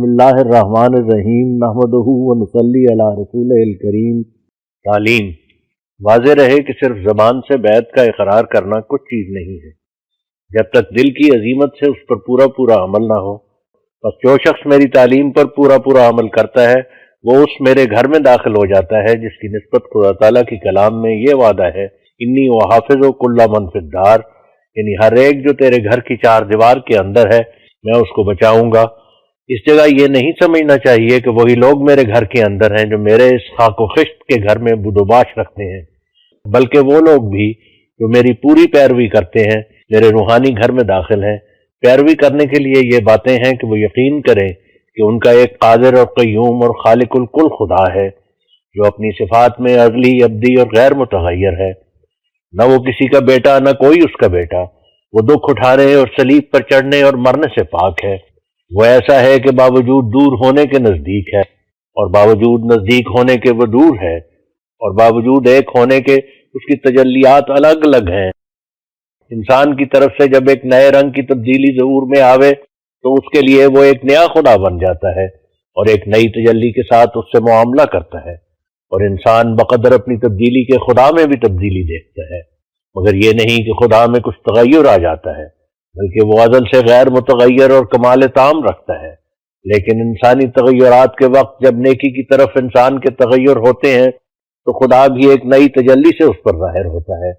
بسم اللہ الرحمن الرحیم نحمدہ ونصلی علی رسولہ الکریم۔ تعلیم۔ واضح رہے کہ صرف زبان سے بیعت کا اقرار کرنا کچھ چیز نہیں ہے جب تک دل کی عزیمت سے اس پر پورا عمل نہ ہو۔ بس جو شخص میری تعلیم پر پورا عمل کرتا ہے وہ اس میرے گھر میں داخل ہو جاتا ہے جس کی نسبت خدا تعالیٰ کی کلام میں یہ وعدہ ہے، انی وحافظ کل من فی الدار، یعنی ہر ایک جو تیرے گھر کی چار دیوار کے اندر ہے میں اس کو بچاؤں گا۔ اس جگہ یہ نہیں سمجھنا چاہیے کہ وہی لوگ میرے گھر کے اندر ہیں جو میرے اس خاک و خشت کے گھر میں بود و باش رکھتے ہیں، بلکہ وہ لوگ بھی جو میری پوری پیروی کرتے ہیں میرے روحانی گھر میں داخل ہیں۔ پیروی کرنے کے لیے یہ باتیں ہیں کہ وہ یقین کریں کہ ان کا ایک قادر اور قیوم اور خالق الکل خدا ہے جو اپنی صفات میں ازلی، ابدی اور غیر متغیر ہے۔ نہ وہ کسی کا بیٹا نہ کوئی اس کا بیٹا، وہ دکھ اٹھانے اور صلیب پر چڑھنے اور مرنے سے پاک ہے۔ وہ ایسا ہے کہ باوجود دور ہونے کے نزدیک ہے، اور باوجود نزدیک ہونے کے وہ دور ہے، اور باوجود ایک ہونے کے اس کی تجلیات الگ الگ ہیں۔ انسان کی طرف سے جب ایک نئے رنگ کی تبدیلی ظہور میں آوے تو اس کے لیے وہ ایک نیا خدا بن جاتا ہے اور ایک نئی تجلی کے ساتھ اس سے معاملہ کرتا ہے، اور انسان بقدر اپنی تبدیلی کے خدا میں بھی تبدیلی دیکھتا ہے، مگر یہ نہیں کہ خدا میں کچھ تغیر آ جاتا ہے، بلکہ وہ ازل سے غیر متغیر اور کمال تام رکھتا ہے۔ لیکن انسانی تغیرات کے وقت جب نیکی کی طرف انسان کے تغیر ہوتے ہیں تو خدا بھی ایک نئی تجلی سے اس پر ظاہر ہوتا ہے،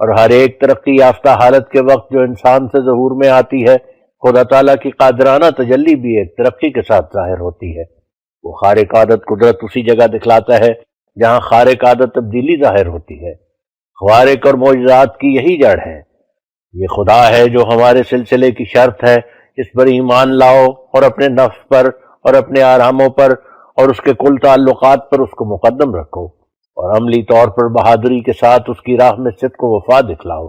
اور ہر ایک ترقی یافتہ حالت کے وقت جو انسان سے ظہور میں آتی ہے خدا تعالیٰ کی قادرانہ تجلی بھی ایک ترقی کے ساتھ ظاہر ہوتی ہے۔ وہ خارق عادت قدرت اسی جگہ دکھلاتا ہے جہاں خارق عادت تبدیلی ظاہر ہوتی ہے۔ خوارق اور معجزات کی یہی جڑ ہے۔ یہ خدا ہے جو ہمارے سلسلے کی شرط ہے، اس پر ایمان لاؤ اور اپنے نفس پر اور اپنے آراموں پر اور اس کے کل تعلقات پر اس کو مقدم رکھو، اور عملی طور پر بہادری کے ساتھ اس کی راہ میں صدق و وفا دکھلاؤ۔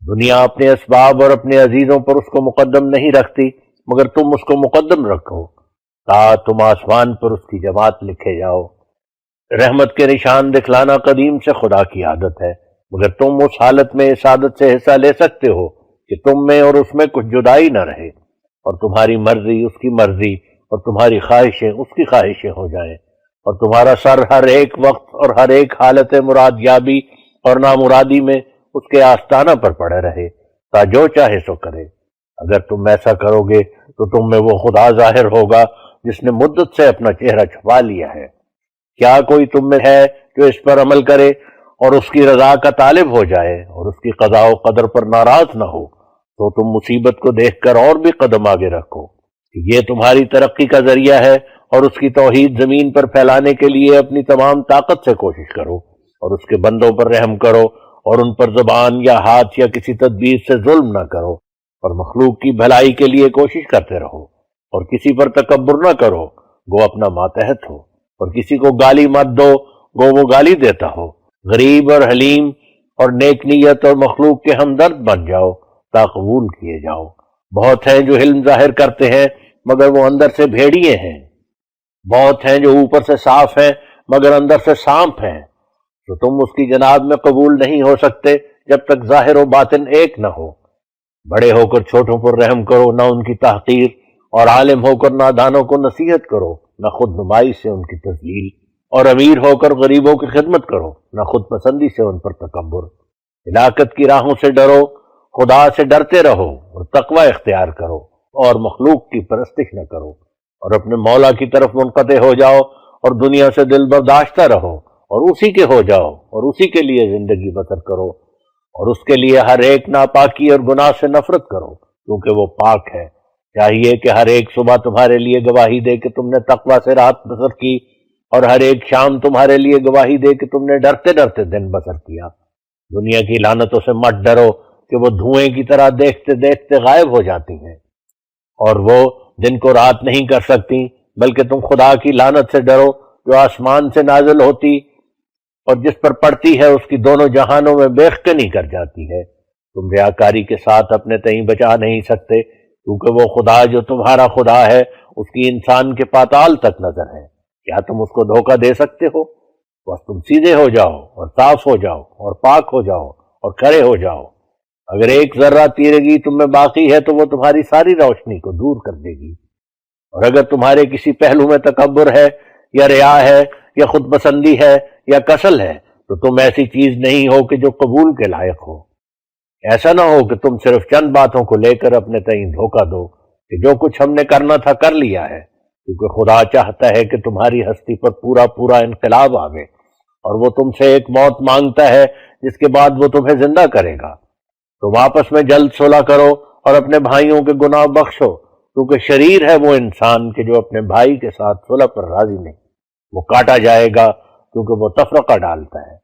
دنیا اپنے اسباب اور اپنے عزیزوں پر اس کو مقدم نہیں رکھتی، مگر تم اس کو مقدم رکھو تا تم آسمان پر اس کی جماعت لکھے جاؤ۔ رحمت کے نشان دکھلانا قدیم سے خدا کی عادت ہے، مگر تم اس حالت میں اس عادت سے حصہ لے سکتے ہو کہ تم میں اور اس میں کچھ جدائی نہ رہے، اور تمہاری مرضی اس کی مرضی اور تمہاری خواہشیں اس کی خواہشیں ہو جائیں، اور تمہارا سر ہر ایک وقت اور ہر ایک حالت مراد یابی اور نامرادی میں اس کے آستانہ پر پڑے رہے تا جو چاہے سو کرے۔ اگر تم ایسا کرو گے تو تم میں وہ خدا ظاہر ہوگا جس نے مدت سے اپنا چہرہ چھپا لیا ہے۔ کیا کوئی تم میں ہے جو اس پر عمل کرے اور اس کی رضا کا طالب ہو جائے اور اس کی قضاء و قدر پر ناراض نہ ہو؟ تو تم مصیبت کو دیکھ کر اور بھی قدم آگے رکھو کہ یہ تمہاری ترقی کا ذریعہ ہے، اور اس کی توحید زمین پر پھیلانے کے لیے اپنی تمام طاقت سے کوشش کرو، اور اس کے بندوں پر رحم کرو، اور ان پر زبان یا ہاتھ یا کسی تدبیر سے ظلم نہ کرو، اور مخلوق کی بھلائی کے لیے کوشش کرتے رہو، اور کسی پر تکبر نہ کرو گو اپنا ماتحت ہو، اور کسی کو گالی مت دو گو وہ گالی دیتا ہو۔ غریب اور حلیم اور نیک نیت اور مخلوق کے ہمدرد بن جاؤ تا قبول کیے جاؤ۔ بہت ہیں جو علم ظاہر کرتے ہیں مگر وہ اندر سے بھیڑیے ہیں، بہت ہیں جو اوپر سے صاف ہیں مگر اندر سے سانپ ہیں۔ تو تم اس کی جناب میں قبول نہیں ہو سکتے جب تک ظاہر و باطن ایک نہ ہو۔ بڑے ہو کر چھوٹوں پر رحم کرو، نہ ان کی تحقیر، اور عالم ہو کر نادانوں کو نصیحت کرو، نہ خود نمائی سے ان کی تذلیل، اور امیر ہو کر غریبوں کی خدمت کرو، نہ خود پسندی سے ان پر تکبر۔ ہلاکت کی راہوں سے ڈرو، خدا سے ڈرتے رہو اور تقوی اختیار کرو، اور مخلوق کی پرستش نہ کرو، اور اپنے مولا کی طرف منقطع ہو جاؤ، اور دنیا سے دل برداشتہ رہو، اور اسی کے ہو جاؤ، اور اسی کے لیے زندگی بسر کرو، اور اس کے لیے ہر ایک ناپاکی اور گناہ سے نفرت کرو کیونکہ وہ پاک ہے۔ چاہیے کہ ہر ایک صبح تمہارے لیے گواہی دے کہ تم نے تقوی سے رات بسر کی، اور ہر ایک شام تمہارے لیے گواہی دے کہ تم نے ڈرتے ڈرتے دن بسر کیا۔ دنیا کی لعنتوں سے مت ڈرو کہ وہ دھوئیں کی طرح دیکھتے دیکھتے غائب ہو جاتی ہیں، اور وہ دن کو رات نہیں کر سکتی، بلکہ تم خدا کی لعنت سے ڈرو جو آسمان سے نازل ہوتی اور جس پر پڑتی ہے اس کی دونوں جہانوں میں بیخکنی کر جاتی ہے۔ تم ریاکاری کے ساتھ اپنے تئیں بچا نہیں سکتے، کیونکہ وہ خدا جو تمہارا خدا ہے اس کی انسان کے پاتال تک نظر ہے۔ کیا تم اس کو دھوکہ دے سکتے ہو؟ بس تم سیدھے ہو جاؤ اور صاف ہو جاؤ اور پاک ہو جاؤ اور کھڑے ہو جاؤ۔ اگر ایک ذرہ تیرگی تم میں باقی ہے تو وہ تمہاری ساری روشنی کو دور کر دے گی۔ اور اگر تمہارے کسی پہلو میں تکبر ہے یا ریا ہے یا خود پسندی ہے یا کسل ہے تو تم ایسی چیز نہیں ہو کہ جو قبول کے لائق ہو۔ ایسا نہ ہو کہ تم صرف چند باتوں کو لے کر اپنے تئیں دھوکہ دو کہ جو کچھ ہم نے کرنا تھا کر لیا ہے، کیونکہ خدا چاہتا ہے کہ تمہاری ہستی پر پورا انقلاب آوے، اور وہ تم سے ایک موت مانگتا ہے جس کے بعد وہ تمہیں زندہ کرے گا۔ تم آپس میں جلد صلح کرو اور اپنے بھائیوں کے گناہ بخشو، کیونکہ شریر ہے وہ انسان کہ جو اپنے بھائی کے ساتھ صلح پر راضی نہیں، وہ کاٹا جائے گا کیونکہ وہ تفرقہ ڈالتا ہے۔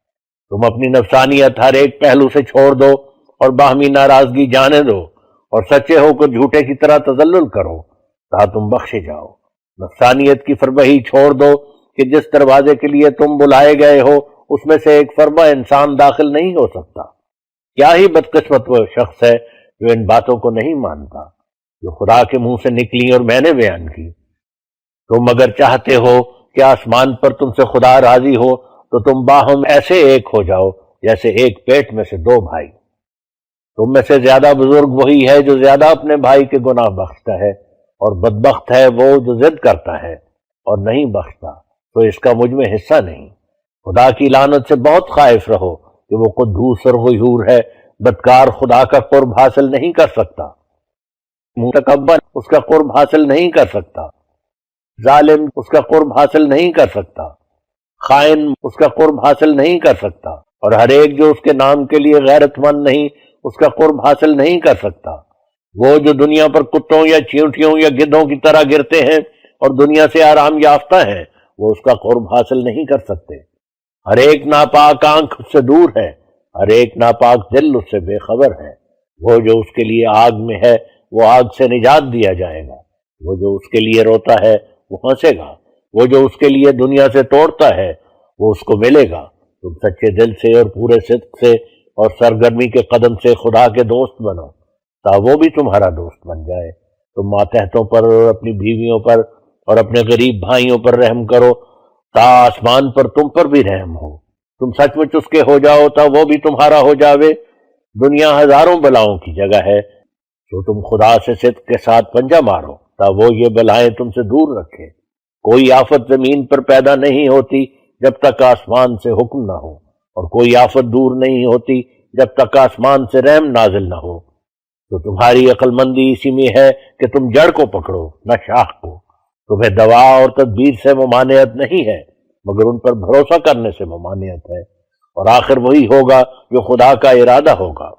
تم اپنی نفسانیت ہر ایک پہلو سے چھوڑ دو اور باہمی ناراضگی جانے دو، اور سچے ہو کر جھوٹے کی طرح تذلل کرو تا تم بخشے جاؤ۔ نفسانیت کی فربہی چھوڑ دو کہ جس دروازے کے لیے تم بلائے گئے ہو اس میں سے ایک فربہ انسان داخل نہیں ہو سکتا۔ کیا ہی بدقسمت وہ شخص ہے جو ان باتوں کو نہیں مانتا جو خدا کے منہ سے نکلی اور میں نے بیان کی۔ تم اگر چاہتے ہو کہ آسمان پر تم سے خدا راضی ہو تو تم باہم ایسے ایک ہو جاؤ جیسے ایک پیٹ میں سے دو بھائی۔ تم میں سے زیادہ بزرگ وہی ہے جو زیادہ اپنے بھائی کے گناہ بخشتا ہے، اور بدبخت ہے وہ جو ضد کرتا ہے اور نہیں بخشتا، تو اس کا مجھ میں حصہ نہیں۔ خدا کی لعنت سے بہت خائف رہو کہ وہ قدوس اور غیور ہے، بدکار خدا کا قرب حاصل نہیں کر سکتا، متکبر اس کا قرب حاصل نہیں کر سکتا، ظالم اس کا قرب حاصل نہیں کر سکتا، خائن اس کا قرب حاصل نہیں کر سکتا، اور ہر ایک جو اس کے نام کے لیے غیرت مند نہیں اس کا قرب حاصل نہیں کر سکتا۔ وہ جو دنیا پر کتوں یا چیونٹیوں یا گدھوں کی طرح گرتے ہیں اور دنیا سے آرام یافتہ ہیں، وہ اس کا قرب حاصل نہیں کر سکتے۔ ہر ایک ناپاک آنکھ اس سے دور ہے، ہر ایک ناپاک دل اس سے بے خبر ہے۔ وہ جو اس کے لیے آگ میں ہے وہ آگ سے نجات دیا جائے گا، وہ جو اس کے لیے روتا ہے وہ ہنسے گا، وہ جو اس کے لیے دنیا سے توڑتا ہے وہ اس کو ملے گا۔ تم سچے دل سے اور پورے صدق سے اور سرگرمی کے قدم سے خدا کے دوست بنو تا وہ بھی تمہارا دوست بن جائے۔ تم ماتحتوں پر اور اپنی بیویوں پر اور اپنے غریب بھائیوں پر رحم کرو تا آسمان پر تم پر بھی رحم ہو۔ تم سچ مچ اس کے ہو جاؤ تا وہ بھی تمہارا ہو جاوے۔ دنیا ہزاروں بلاؤں کی جگہ ہے، تو تم خدا سے صدق کے ساتھ پنجہ مارو تا وہ یہ بلائیں تم سے دور رکھے۔ کوئی آفت زمین پر پیدا نہیں ہوتی جب تک آسمان سے حکم نہ ہو، اور کوئی آفت دور نہیں ہوتی جب تک آسمان سے رحم نازل نہ ہو۔ تو تمہاری عقل مندی اسی میں ہے کہ تم جڑ کو پکڑو نہ شاخ کو۔ تمہیں دوا اور تدبیر سے ممانعت نہیں ہے مگر ان پر بھروسہ کرنے سے ممانعت ہے، اور آخر وہی ہوگا جو خدا کا ارادہ ہوگا۔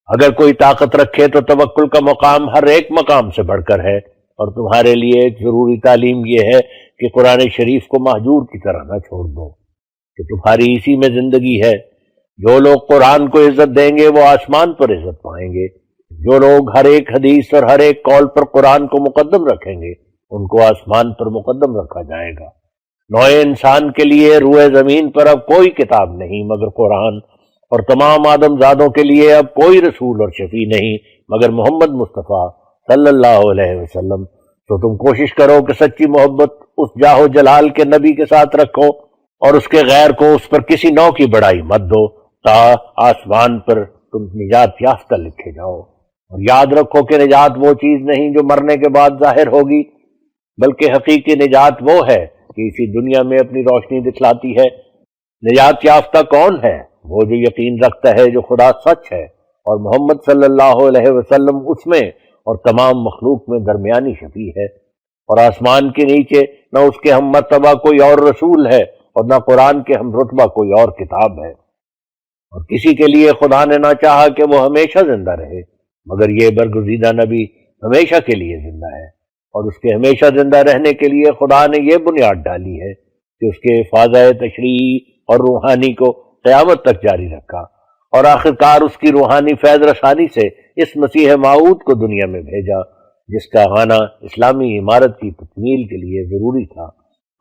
اگر کوئی طاقت رکھے تو توکل کا مقام ہر ایک مقام سے بڑھ کر ہے، اور تمہارے لیے ایک ضروری تعلیم یہ ہے کہ قرآن شریف کو مہجور کی طرح نہ چھوڑ دو کہ تمہاری اسی میں زندگی ہے۔ جو لوگ قرآن کو عزت دیں گے وہ آسمان پر عزت پائیں گے۔ جو لوگ ہر ایک حدیث اور ہر ایک قول پر قرآن کو مقدم رکھیں گے ان کو آسمان پر مقدم رکھا جائے گا۔ نوع انسان کے لیے روئے زمین پر اب کوئی کتاب نہیں مگر قرآن، اور تمام آدم زادوں کے لیے اب کوئی رسول اور شفیع نہیں مگر محمد مصطفیٰ صلی اللہ علیہ وسلم۔ تو تم کوشش کرو کہ سچی محبت اس جاہ و جلال کے نبی کے ساتھ رکھو، اور اس کے غیر کو اس پر کسی نوع کی بڑائی مت دو تا آسمان پر تم نجات یافتہ لکھے جاؤ۔ اور یاد رکھو کہ نجات وہ چیز نہیں جو مرنے کے بعد ظاہر ہوگی، بلکہ حقیقی نجات وہ ہے کہ اسی دنیا میں اپنی روشنی دکھلاتی ہے۔ نجات یافتہ کون ہے؟ وہ جو یقین رکھتا ہے جو خدا سچ ہے اور محمد صلی اللہ علیہ وسلم اس میں اور تمام مخلوق میں درمیانی شفیع ہے، اور آسمان کے نیچے نہ اس کے ہم مرتبہ کوئی اور رسول ہے اور نہ قرآن کے ہم رتبہ کوئی اور کتاب ہے۔ اور کسی کے لیے خدا نے نہ چاہا کہ وہ ہمیشہ زندہ رہے مگر یہ برگزیدہ نبی ہمیشہ کے لیے زندہ ہے، اور اس کے ہمیشہ زندہ رہنے کے لیے خدا نے یہ بنیاد ڈالی ہے کہ اس کے فاضہ تشریعی اور روحانی کو قیامت تک جاری رکھا، اور آخرکار اس کی روحانی فیض رسانی سے اس مسیح موعود کو دنیا میں بھیجا جس کا آنا اسلامی عمارت کی تکمیل کے لیے ضروری تھا،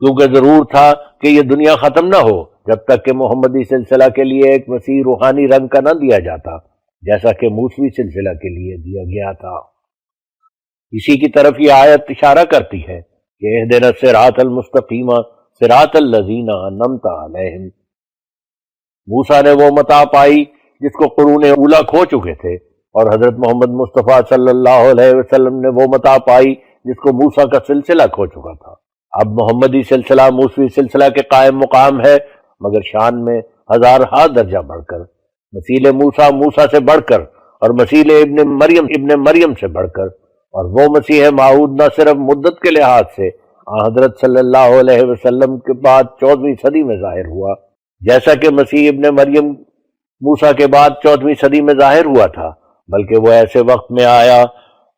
کیونکہ ضرور تھا کہ یہ دنیا ختم نہ ہو جب تک کہ محمدی سلسلہ کے لیے ایک وسیع روحانی رنگ کا نہ دیا جاتا جیسا کہ موسوی سلسلہ کے لیے دیا گیا تھا۔ اسی کی طرف یہ آیت اشارہ کرتی ہے کہ اہدنا الصراط المستقیم صراط الذین انعمت علیہم۔ موسیٰ نے وہ متاع پائی جس کو قرون اولیٰ کھو چکے تھے، اور حضرت محمد مصطفیٰ صلی اللہ علیہ وسلم نے وہ متاع پائی جس کو موسیٰ کا سلسلہ کھو چکا تھا۔ اب محمدی سلسلہ موسوی سلسلہ کے قائم مقام ہے، مگر شان میں ہزارہا درجہ بڑھ کر، مسیل موسیٰ موسیٰ سے بڑھ کر، اور مسیل ابن مریم سے بڑھ کر، اور وہ مسیح موعود نہ صرف مدت کے لحاظ سے حضرت صلی اللہ علیہ وسلم کے بعد 14ویں صدی میں ظاہر ہوا، جیسا کہ مسیح ابن مریم موسیٰ کے بعد 14ویں صدی میں ظاہر ہوا تھا، بلکہ وہ ایسے وقت میں آیا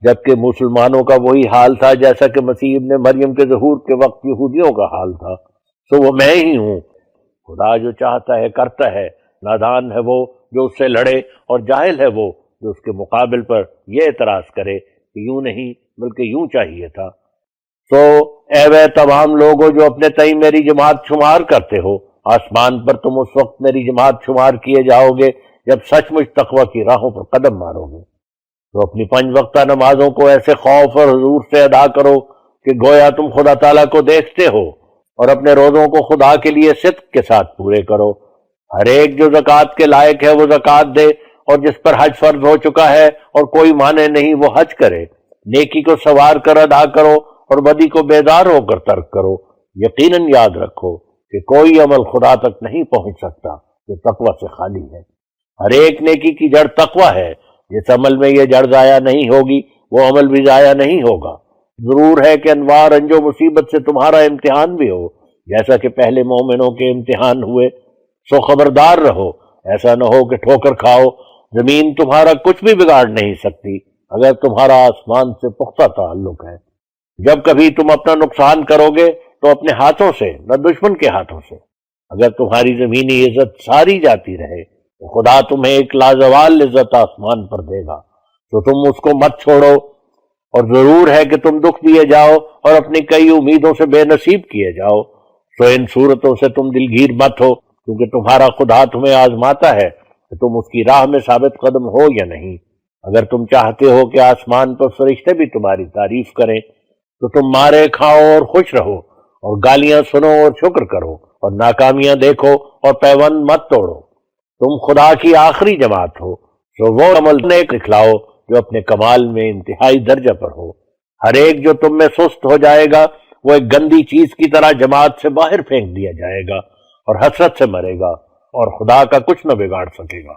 جبکہ مسلمانوں کا وہی حال تھا جیسا کہ مسیح ابن مریم کے ظہور کے وقت یہودیوں کا حال تھا۔ سو وہ میں ہی ہوں، خدا جو چاہتا ہے کرتا ہے، نادان ہے وہ جو اس سے لڑے، اور جاہل ہے وہ جو اس کے مقابل پر یہ اعتراض کرے کہ یوں نہیں بلکہ یوں چاہیے تھا۔ تو اے وہ تمام لوگوں جو اپنے تئیں میری جماعت شمار کرتے ہو، آسمان پر تم اس وقت میری جماعت شمار کیے جاؤ گے جب سچ مچ تقوی کی راہوں پر قدم مارو گے۔ تو اپنی 5 وقتہ نمازوں کو ایسے خوف اور حضور سے ادا کرو کہ گویا تم خدا تعالیٰ کو دیکھتے ہو، اور اپنے روزوں کو خدا کے لیے صدق کے ساتھ پورے کرو۔ ہر ایک جو زکوٰۃ کے لائق ہے وہ زکوٰۃ دے، اور جس پر حج فرض ہو چکا ہے اور کوئی مانع نہیں وہ حج کرے۔ نیکی کو سوار کر ادا کرو اور بدی کو بیدار ہو کر ترک کرو۔ یقیناً یاد رکھو کہ کوئی عمل خدا تک نہیں پہنچ سکتا جو تقوی سے خالی ہے۔ ہر ایک نیکی کی جڑ تقوی ہے، جس عمل میں یہ جڑ ضائع نہیں ہوگی وہ عمل بھی ضائع نہیں ہوگا۔ ضرور ہے کہ انواع رنج و مصیبت سے تمہارا امتحان بھی ہو، جیسا کہ پہلے مومنوں کے امتحان ہوئے۔ سو خبردار رہو، ایسا نہ ہو کہ ٹھوکر کھاؤ۔ زمین تمہارا کچھ بھی بگاڑ نہیں سکتی اگر تمہارا آسمان سے پختہ تعلق ہے۔ جب کبھی تم اپنا نقصان کرو گے تو اپنے ہاتھوں سے نہ دشمن کے ہاتھوں سے۔ اگر تمہاری زمینی عزت ساری جاتی رہے تو خدا تمہیں ایک لازوال عزت آسمان پر دے گا، تو تم اس کو مت چھوڑو۔ اور ضرور ہے کہ تم دکھ دیے جاؤ اور اپنی کئی امیدوں سے بے نصیب کیے جاؤ، تو ان صورتوں سے تم دلگیر مت ہو، کیونکہ تمہارا خدا تمہیں آزماتا ہے کہ تم اس کی راہ میں ثابت قدم ہو یا نہیں۔ اگر تم چاہتے ہو کہ آسمان پر فرشتے بھی تمہاری تعریف کریں تو تم مارے کھاؤ اور خوش رہو، اور گالیاں سنو اور شکر کرو، اور ناکامیاں دیکھو اور پیوند مت توڑو۔ تم خدا کی آخری جماعت ہو، تو وہ عمل نیک دکھلاؤ جو اپنے کمال میں انتہائی درجہ پر ہو۔ ہر ایک جو تم میں سست ہو جائے گا وہ ایک گندی چیز کی طرح جماعت سے باہر پھینک دیا جائے گا اور حسرت سے مرے گا، اور خدا کا کچھ نہ بگاڑ سکے گا۔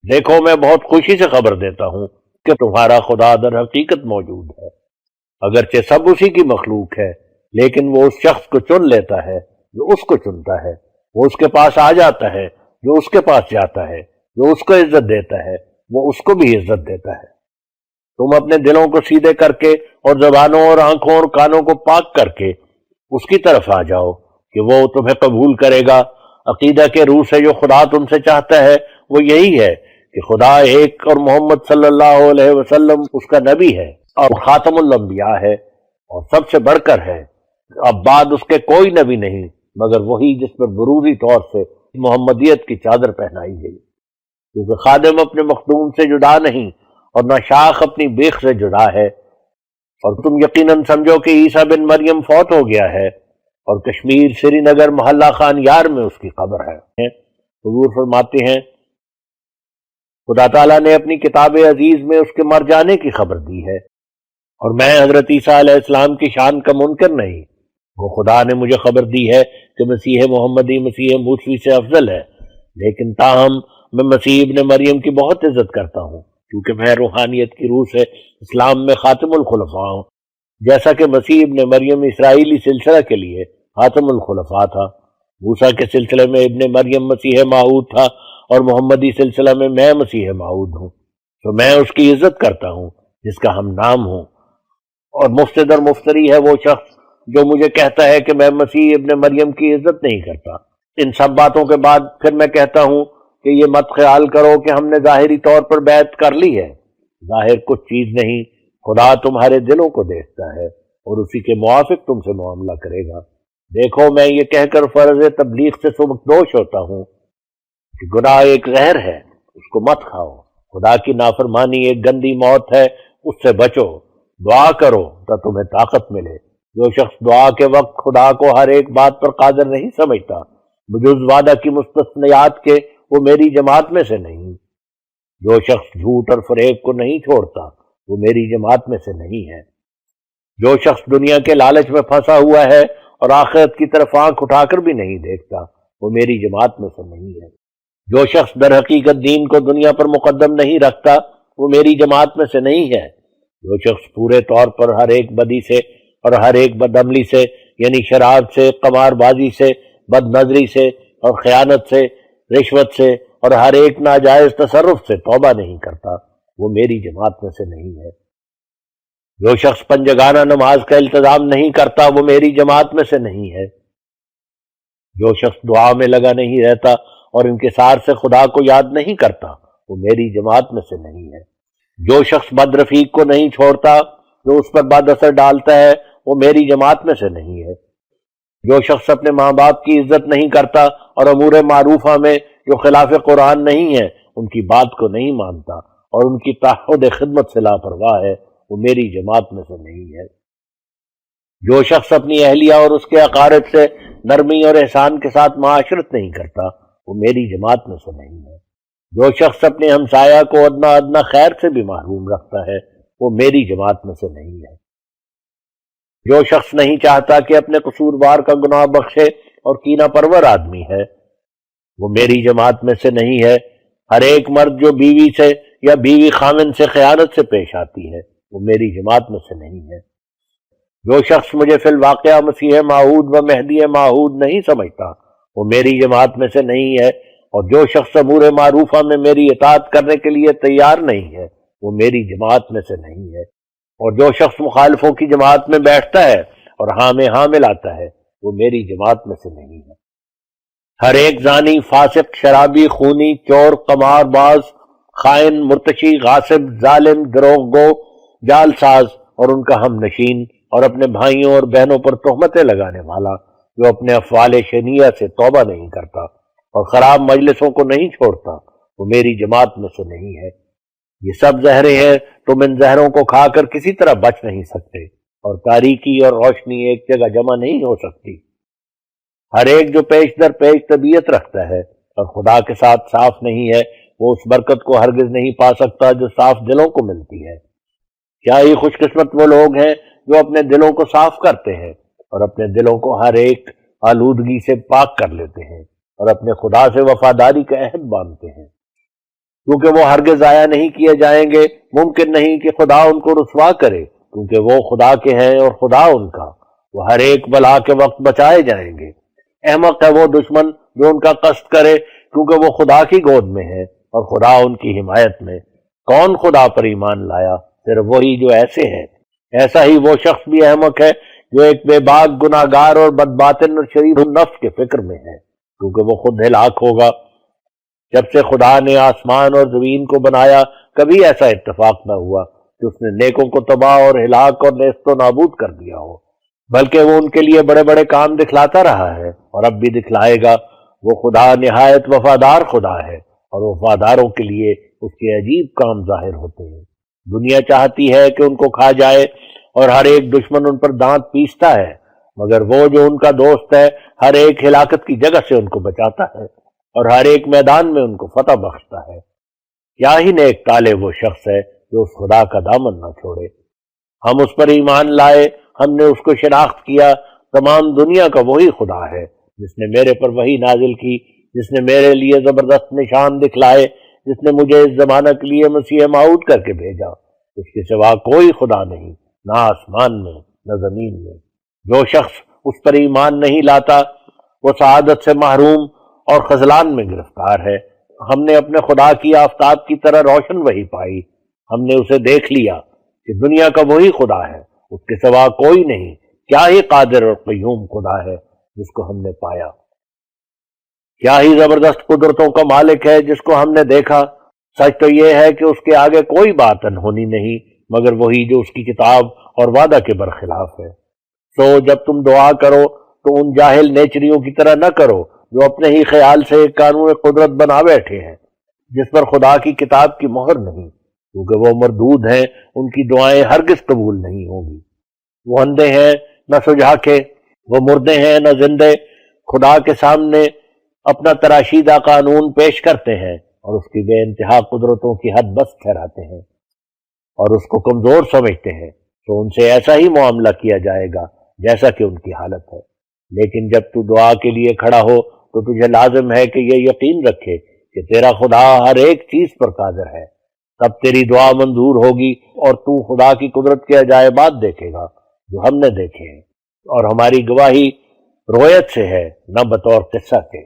دیکھو میں بہت خوشی سے خبر دیتا ہوں کہ تمہارا خدا در حقیقت موجود ہے، اگرچہ سب اسی کی مخلوق ہے، لیکن وہ اس شخص کو چن لیتا ہے جو اس کو چنتا ہے، وہ اس کے پاس آ جاتا ہے جو اس کے پاس جاتا ہے، جو اس کو عزت دیتا ہے وہ اس کو بھی عزت دیتا ہے۔ تم اپنے دلوں کو سیدھے کر کے اور زبانوں اور آنکھوں اور کانوں کو پاک کر کے اس کی طرف آ جاؤ کہ وہ تمہیں قبول کرے گا۔ عقیدہ کے روح سے جو خدا تم سے چاہتا ہے وہ یہی ہے کہ خدا ایک اور محمد صلی اللہ علیہ وسلم اس کا نبی ہے اور خاتم الانبیاء ہے اور سب سے بڑھ کر ہے۔ اب بعد اس کے کوئی نبی نہیں مگر وہی جس پر بروزی طور سے محمدیت کی چادر پہنائی گئی، کیونکہ خادم اپنے مخدوم سے جدا نہیں اور نہ شاخ اپنی بیخ سے جدا ہے۔ اور تم یقیناً سمجھو کہ عیسیٰ بن مریم فوت ہو گیا ہے اور کشمیر سری نگر محلہ خان یار میں اس کی قبر ہے۔ حضور فرماتے ہیں خدا تعالیٰ نے اپنی کتاب عزیز میں اس کے مر جانے کی خبر دی ہے، اور میں حضرت عیسیٰ علیہ السلام کی شان کا منکر نہیں۔ وہ خدا نے مجھے خبر دی ہے کہ مسیح محمدی مسیح موسوی سے افضل ہے، لیکن تاہم میں مسیح ابن مریم کی بہت عزت کرتا ہوں، کیونکہ میں روحانیت کی روح سے اسلام میں خاتم الخلفاء ہوں، جیسا کہ مسیح ابن مریم اسرائیلی سلسلہ کے لیے خاتم الخلفاء تھا۔ موسیٰ کے سلسلے میں ابن مریم مسیح موعود تھا، اور محمدی سلسلہ میں مسیح موعود ہوں، تو میں اس کی عزت کرتا ہوں جس کا ہم نام ہوں۔ اور مفسد اور مفتری ہے وہ شخص جو مجھے کہتا ہے کہ میں مسیح ابن مریم کی عزت نہیں کرتا۔ ان سب باتوں کے بعد پھر میں کہتا ہوں کہ یہ مت خیال کرو کہ ہم نے ظاہری طور پر بیعت کر لی ہے، ظاہر کچھ چیز نہیں، خدا تمہارے دلوں کو دیکھتا ہے اور اسی کے موافق تم سے معاملہ کرے گا۔ دیکھو میں یہ کہہ کر فرض تبلیغ سے سبکدوش ہوتا ہوں کہ گناہ ایک زہر ہے، اس کو مت کھاؤ، خدا کی نافرمانی ایک گندی موت ہے، اس سے بچو، دعا کرو تو تمہیں طاقت ملے۔ جو شخص دعا کے وقت خدا کو ہر ایک بات پر قادر نہیں سمجھتا بجز وعدہ کی مستثنیات کے، وہ میری جماعت میں سے نہیں۔ جو شخص جھوٹ اور فریب کو نہیں چھوڑتا وہ میری جماعت میں سے نہیں ہے۔ جو شخص دنیا کے لالچ میں پھنسا ہوا ہے اور آخرت کی طرف آنکھ اٹھا کر بھی نہیں دیکھتا وہ میری جماعت میں سے نہیں ہے۔ جو شخص در حقیقت دین کو دنیا پر مقدم نہیں رکھتا وہ میری جماعت میں سے نہیں ہے۔ جو شخص پورے طور پر ہر ایک بدی سے اور ہر ایک بدعملی سے یعنی شراب سے، قمار بازی سے، بد نظری سے اور خیانت سے، رشوت سے اور ہر ایک ناجائز تصرف سے توبہ نہیں کرتا وہ میری جماعت میں سے نہیں ہے۔ جو شخص پنجگانہ نماز کا التزام نہیں کرتا وہ میری جماعت میں سے نہیں ہے۔ جو شخص دعا میں لگا نہیں رہتا اور انکسار سے خدا کو یاد نہیں کرتا وہ میری جماعت میں سے نہیں ہے۔ جو شخص بد رفیق کو نہیں چھوڑتا جو اس پر بد اثر ڈالتا ہے وہ میری جماعت میں سے نہیں ہے۔ جو شخص اپنے ماں باپ کی عزت نہیں کرتا اور امور معروفہ میں جو خلاف قرآن نہیں ہے ان کی بات کو نہیں مانتا اور ان کی تعہد خدمت سے لاپرواہ ہے وہ میری جماعت میں سے نہیں ہے۔ جو شخص اپنی اہلیہ اور اس کے اقارب سے نرمی اور احسان کے ساتھ معاشرت نہیں کرتا وہ میری جماعت میں سے نہیں ہے۔ جو شخص اپنے ہمسایہ کو ادنا ادنا خیر سے بھی محروم رکھتا ہے وہ میری جماعت میں سے نہیں ہے۔ جو شخص نہیں چاہتا کہ اپنے قصوروار کا گناہ بخشے اور کینہ پرور آدمی ہے وہ میری جماعت میں سے نہیں ہے۔ ہر ایک مرد جو بیوی سے یا بیوی خامن سے خیانت سے پیش آتی ہے وہ میری جماعت میں سے نہیں ہے۔ جو شخص مجھے فی الواقعہ مسیح موعود و مہدی موعود نہیں سمجھتا وہ میری جماعت میں سے نہیں ہے، اور جو شخص امور معروفہ میں میری اطاعت کرنے کے لیے تیار نہیں ہے وہ میری جماعت میں سے نہیں ہے، اور جو شخص مخالفوں کی جماعت میں بیٹھتا ہے اور ہاں میں ہاں ملاتا ہے وہ میری جماعت میں سے نہیں ہے۔ ہر ایک زانی، فاسق، شرابی، خونی، چور، قمار باز، خائن، مرتشی، غاصب، ظالم، دروغ گو، جال ساز اور ان کا ہم نشین اور اپنے بھائیوں اور بہنوں پر تہمتیں لگانے والا جو اپنے افعال شنیعہ سے توبہ نہیں کرتا اور خراب مجلسوں کو نہیں چھوڑتا وہ میری جماعت میں سے نہیں ہے۔ یہ سب زہریں ہیں، تم ان زہروں کو کھا کر کسی طرح بچ نہیں سکتے، اور تاریکی اور روشنی ایک جگہ جمع نہیں ہو سکتی۔ ہر ایک جو پیش در پیش طبیعت رکھتا ہے اور خدا کے ساتھ صاف نہیں ہے وہ اس برکت کو ہرگز نہیں پا سکتا جو صاف دلوں کو ملتی ہے۔ کیا ہی خوش قسمت وہ لوگ ہیں جو اپنے دلوں کو صاف کرتے ہیں اور اپنے دلوں کو ہر ایک آلودگی سے پاک کر لیتے ہیں اور اپنے خدا سے وفاداری کا عہد باندھتے ہیں، کیونکہ وہ ہرگز ضائع نہیں کیے جائیں گے۔ ممکن نہیں کہ خدا ان کو رسوا کرے، کیونکہ وہ خدا کے ہیں اور خدا ان کا، وہ ہر ایک بلا کے وقت بچائے جائیں گے۔ احمق ہے وہ دشمن جو ان کا قصد کرے، کیونکہ وہ خدا کی گود میں ہے اور خدا ان کی حمایت میں۔ کون خدا پر ایمان لایا؟ صرف وہی جو ایسے ہے۔ ایسا ہی وہ شخص بھی احمق ہے جو ایک بے باک گناہگار اور بدباطن اور شریر النفس کے فکر میں ہے، کیونکہ وہ خود ہلاک ہوگا۔ جب سے خدا نے آسمان اور زمین کو بنایا کبھی ایسا اتفاق نہ ہوا کہ اس نے نیکوں کو تباہ اور ہلاک اور نیست و نابود کر دیا ہو، بلکہ وہ ان کے لیے بڑے بڑے کام دکھلاتا رہا ہے اور اب بھی دکھلائے گا۔ وہ خدا نہایت وفادار خدا ہے اور وفاداروں کے لیے اس کے عجیب کام ظاہر ہوتے ہیں۔ دنیا چاہتی ہے کہ ان کو کھا جائے اور ہر ایک دشمن ان پر دانت پیستا ہے، مگر وہ جو ان کا دوست ہے ہر ایک ہلاکت کی جگہ سے ان کو بچاتا ہے اور ہر ایک میدان میں ان کو فتح بخشتا ہے۔ کیا ہی نیک طالب وہ شخص ہے جو اس خدا کا دامن نہ چھوڑے۔ ہم اس پر ایمان لائے، ہم نے اس کو شناخت کیا۔ تمام دنیا کا وہی خدا ہے جس نے میرے پر وحی نازل کی، جس نے میرے لیے زبردست نشان دکھلائے، جس نے مجھے اس زمانہ کے لیے مسیح موعود کر کے بھیجا۔ اس کے سوا کوئی خدا نہیں، نہ آسمان میں نہ زمین میں۔ جو شخص اس پر ایمان نہیں لاتا وہ سعادت سے محروم اور خذلان میں گرفتار ہے۔ ہم نے اپنے خدا کی آفتاب کی طرح روشن وحی پائی، ہم نے اسے دیکھ لیا کہ دنیا کا وہی خدا ہے، اس کے سوا کوئی نہیں۔ کیا ہی قادر اور قیوم خدا ہے جس کو ہم نے پایا، کیا ہی زبردست قدرتوں کا مالک ہے جس کو ہم نے دیکھا۔ سچ تو یہ ہے کہ اس کے آگے کوئی بات انہونی نہیں مگر وہی جو اس کی کتاب اور وعدہ کے برخلاف ہے۔ سو جب تم دعا کرو تو ان جاہل نیچریوں کی طرح نہ کرو جو اپنے ہی خیال سے ایک قانون قدرت بنا بیٹھے ہیں جس پر خدا کی کتاب کی مہر نہیں، کیونکہ وہ مردود ہیں، ان کی دعائیں ہرگز قبول نہیں ہوں گی۔ وہ اندھے ہیں نہ سجھا کے، وہ مردے ہیں نہ زندے، خدا کے سامنے اپنا تراشیدہ قانون پیش کرتے ہیں اور اس کی بے انتہا قدرتوں کی حد بس ٹھہراتے ہیں اور اس کو کمزور سمجھتے ہیں۔ تو ان سے ایسا ہی معاملہ کیا جائے گا جیسا کہ ان کی حالت ہے۔ لیکن جب تو دعا کے لیے کھڑا ہو تو تجھے لازم ہے کہ یہ یقین رکھے کہ تیرا خدا ہر ایک چیز پر قادر ہے، تب تیری دعا منظور ہوگی اور تو خدا کی قدرت کے عجائبات دیکھے گا جو ہم نے دیکھے ہیں، اور ہماری گواہی رویت سے ہے نہ بطور قصہ کے۔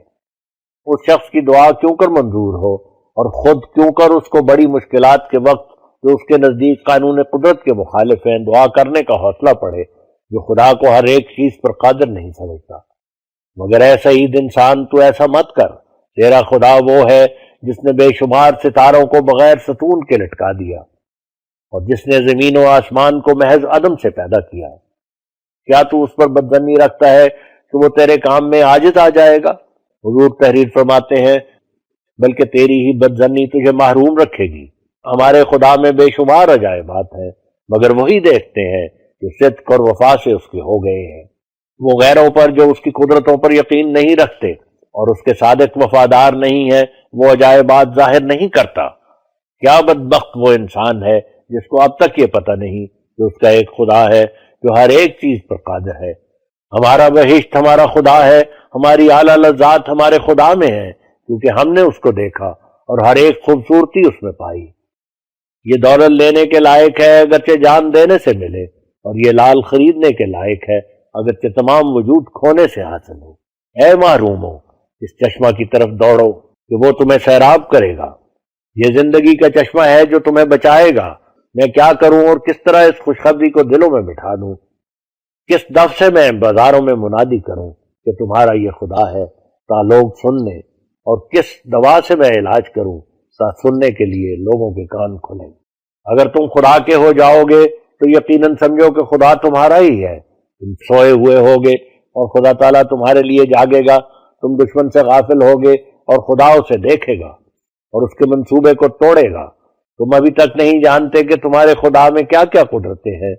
اس شخص کی دعا کیوں کر منظور ہو اور خود کیوں کر اس کو بڑی مشکلات کے وقت جو اس کے نزدیک قانون قدرت کے مخالف ہیں دعا کرنے کا حوصلہ پڑے، جو خدا کو ہر ایک چیز پر قادر نہیں سمجھتا۔ مگر اے سعید انسان، تو ایسا مت کر، تیرا خدا وہ ہے جس نے بے شمار ستاروں کو بغیر ستون کے لٹکا دیا اور جس نے زمین و آسمان کو محض عدم سے پیدا کیا۔ کیا تو اس پر بدظنی رکھتا ہے کہ وہ تیرے کام میں عاجز آ جائے گا؟ حضور تحریر فرماتے ہیں بلکہ تیری ہی بدظنی تجھے محروم رکھے گی۔ ہمارے خدا میں بے شمار عجائبات ہیں، مگر وہی دیکھتے ہیں جو صدق اور وفا سے اس کے ہو گئے ہیں۔ وہ غیروں پر جو اس کی قدرتوں پر یقین نہیں رکھتے اور اس کے صادق وفادار نہیں ہے، وہ عجائبات ظاہر نہیں کرتا۔ کیا بدبخت وہ انسان ہے جس کو اب تک یہ پتہ نہیں کہ اس کا ایک خدا ہے جو ہر ایک چیز پر قادر ہے۔ ہمارا بہشت ہمارا خدا ہے، ہماری اعلیٰ لذات ہمارے خدا میں ہے، کیونکہ ہم نے اس کو دیکھا اور ہر ایک خوبصورتی اس میں پائی۔ یہ دولت لینے کے لائق ہے اگرچہ جان دینے سے ملے، اور یہ لال خریدنے کے لائق ہے اگرچہ تمام وجود کھونے سے حاصل ہو۔ اے محرومو، اس چشمہ کی طرف دوڑو کہ وہ تمہیں سیراب کرے گا۔ یہ زندگی کا چشمہ ہے جو تمہیں بچائے گا۔ میں کیا کروں اور کس طرح اس خوشخبری کو دلوں میں بٹھا دوں؟ کس دف سے میں بازاروں میں منادی کروں کہ تمہارا یہ خدا ہے تا لوگ سن لیں، اور کس دوا سے میں علاج کروں تا سننے کے لیے لوگوں کے کان کھلیں۔ اگر تم خدا کے ہو جاؤ گے تو یقیناً سمجھو کہ خدا تمہارا ہی ہے۔ تم سوئے ہوئے ہوگے اور خدا تعالیٰ تمہارے لیے جاگے گا۔ تم دشمن سے غافل ہوگے اور خدا اسے دیکھے گا اور اس کے منصوبے کو توڑے گا۔ تم ابھی تک نہیں جانتے کہ تمہارے خدا میں کیا کیا قدرتیں ہیں،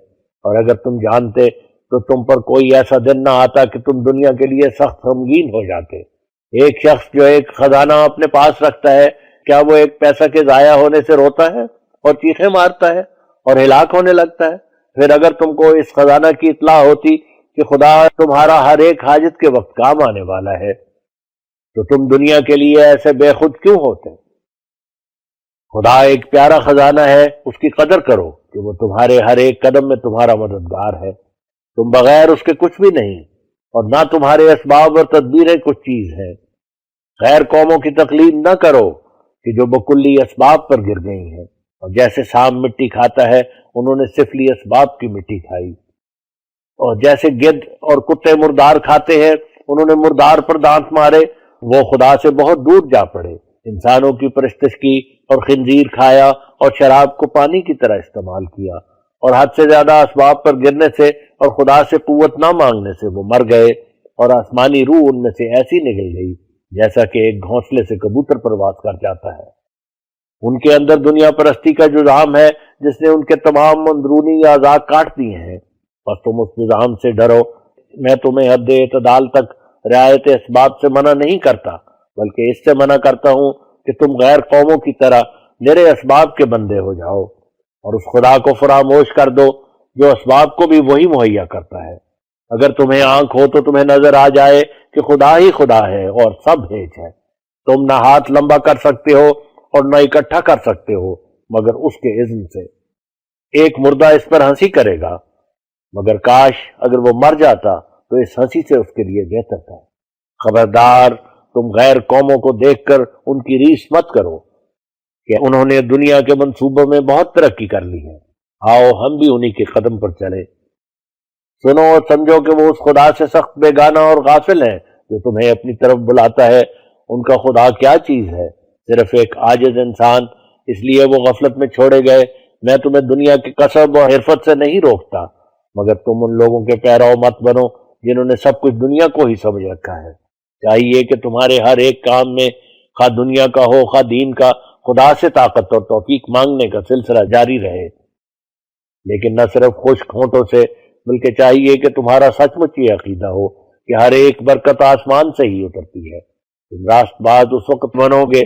اور اگر تم جانتے تو تم پر کوئی ایسا دن نہ آتا کہ تم دنیا کے لیے سخت غمگین ہو جاتے۔ ایک شخص جو ایک خزانہ اپنے پاس رکھتا ہے، کیا وہ ایک پیسہ کے ضائع ہونے سے روتا ہے اور چیخیں مارتا ہے اور ہلاک ہونے لگتا ہے؟ پھر اگر تم کو اس خزانہ کی اطلاع ہوتی کہ خدا تمہارا ہر ایک حاجت کے وقت کام آنے والا ہے، تو تم دنیا کے لیے ایسے بے خود کیوں ہوتے؟ خدا ایک پیارا خزانہ ہے، اس کی قدر کرو کہ وہ تمہارے ہر ایک قدم میں تمہارا مددگار ہے۔ تم بغیر اس کے کچھ بھی نہیں، اور نہ تمہارے اسباب اور تدبیریں کچھ چیز ہیں۔ غیر قوموں کی تقلید نہ کرو کہ جو بکلی اسباب پر گر گئی ہیں، اور جیسے سانپ مٹی کھاتا ہے انہوں نے سفلی اسباب کی مٹی کھائی، اور جیسے گدھ اور کتے مردار کھاتے ہیں انہوں نے مردار پر دانت مارے۔ وہ خدا سے بہت دور جا پڑے، انسانوں کی پرستش کی اور خنزیر کھایا اور شراب کو پانی کی طرح استعمال کیا، اور حد سے زیادہ اسباب پر گرنے سے اور خدا سے قوت نہ مانگنے سے وہ مر گئے، اور آسمانی روح ان میں سے ایسی نکل گئی جیسا کہ ایک گھونسلے سے کبوتر پرواز کر جاتا ہے۔ ان کے اندر دنیا پرستی کا جذام ہے جس نے ان کے تمام اندرونی اعضاء کاٹ دیے ہیں۔ بس تم اس نظام سے ڈرو۔ میں تمہیں حد اعتدال تک رعایت اسباب سے منع نہیں کرتا، بلکہ اس سے منع کرتا ہوں کہ تم غیر قوموں کی طرح میرے اسباب کے بندے ہو جاؤ، اور اس خدا کو فراموش کر دو جو اسباب کو بھی وہی مہیا کرتا ہے۔ اگر تمہیں آنکھ ہو تو تمہیں نظر آ جائے کہ خدا ہی خدا ہے اور سب ہیچ ہے۔ تم نہ ہاتھ لمبا کر سکتے ہو اور نہ اکٹھا کر سکتے ہو مگر اس کے اذن سے۔ ایک مردہ اس پر ہنسی کرے گا، مگر کاش اگر وہ مر جاتا تو اس ہنسی سے اس کے لیے بہتر تھا۔ خبردار، تم غیر قوموں کو دیکھ کر ان کی ریس مت کرو کہ انہوں نے دنیا کے منصوبوں میں بہت ترقی کر لی ہے۔ آؤ ہم بھی انہی کے قدم پر چلیں۔ سنو اور سمجھو کہ وہ اس خدا سے سخت بیگانہ اور غافل ہیں جو تمہیں اپنی طرف بلاتا ہے۔ ان کا خدا کیا چیز ہے؟ صرف ایک عاجز انسان، اس لیے وہ غفلت میں چھوڑے گئے۔ میں تمہیں دنیا کے کسب اور حرفت سے نہیں روکتا، مگر تم ان لوگوں کے پیرو مت بنو جنہوں نے سب کچھ دنیا کو ہی سمجھ رکھا ہے۔ چاہیے کہ تمہارے ہر ایک کام میں، خواہ دنیا کا ہو خواہ دین کا، خدا سے طاقت اور توفیق مانگنے کا سلسلہ جاری رہے، لیکن نہ صرف خشک ہونٹوں سے، بلکہ چاہیے کہ تمہارا سچ مچ یہ عقیدہ ہو کہ ہر ایک برکت آسمان سے ہی اترتی ہے۔ تم راست باز اس وقت بنو گے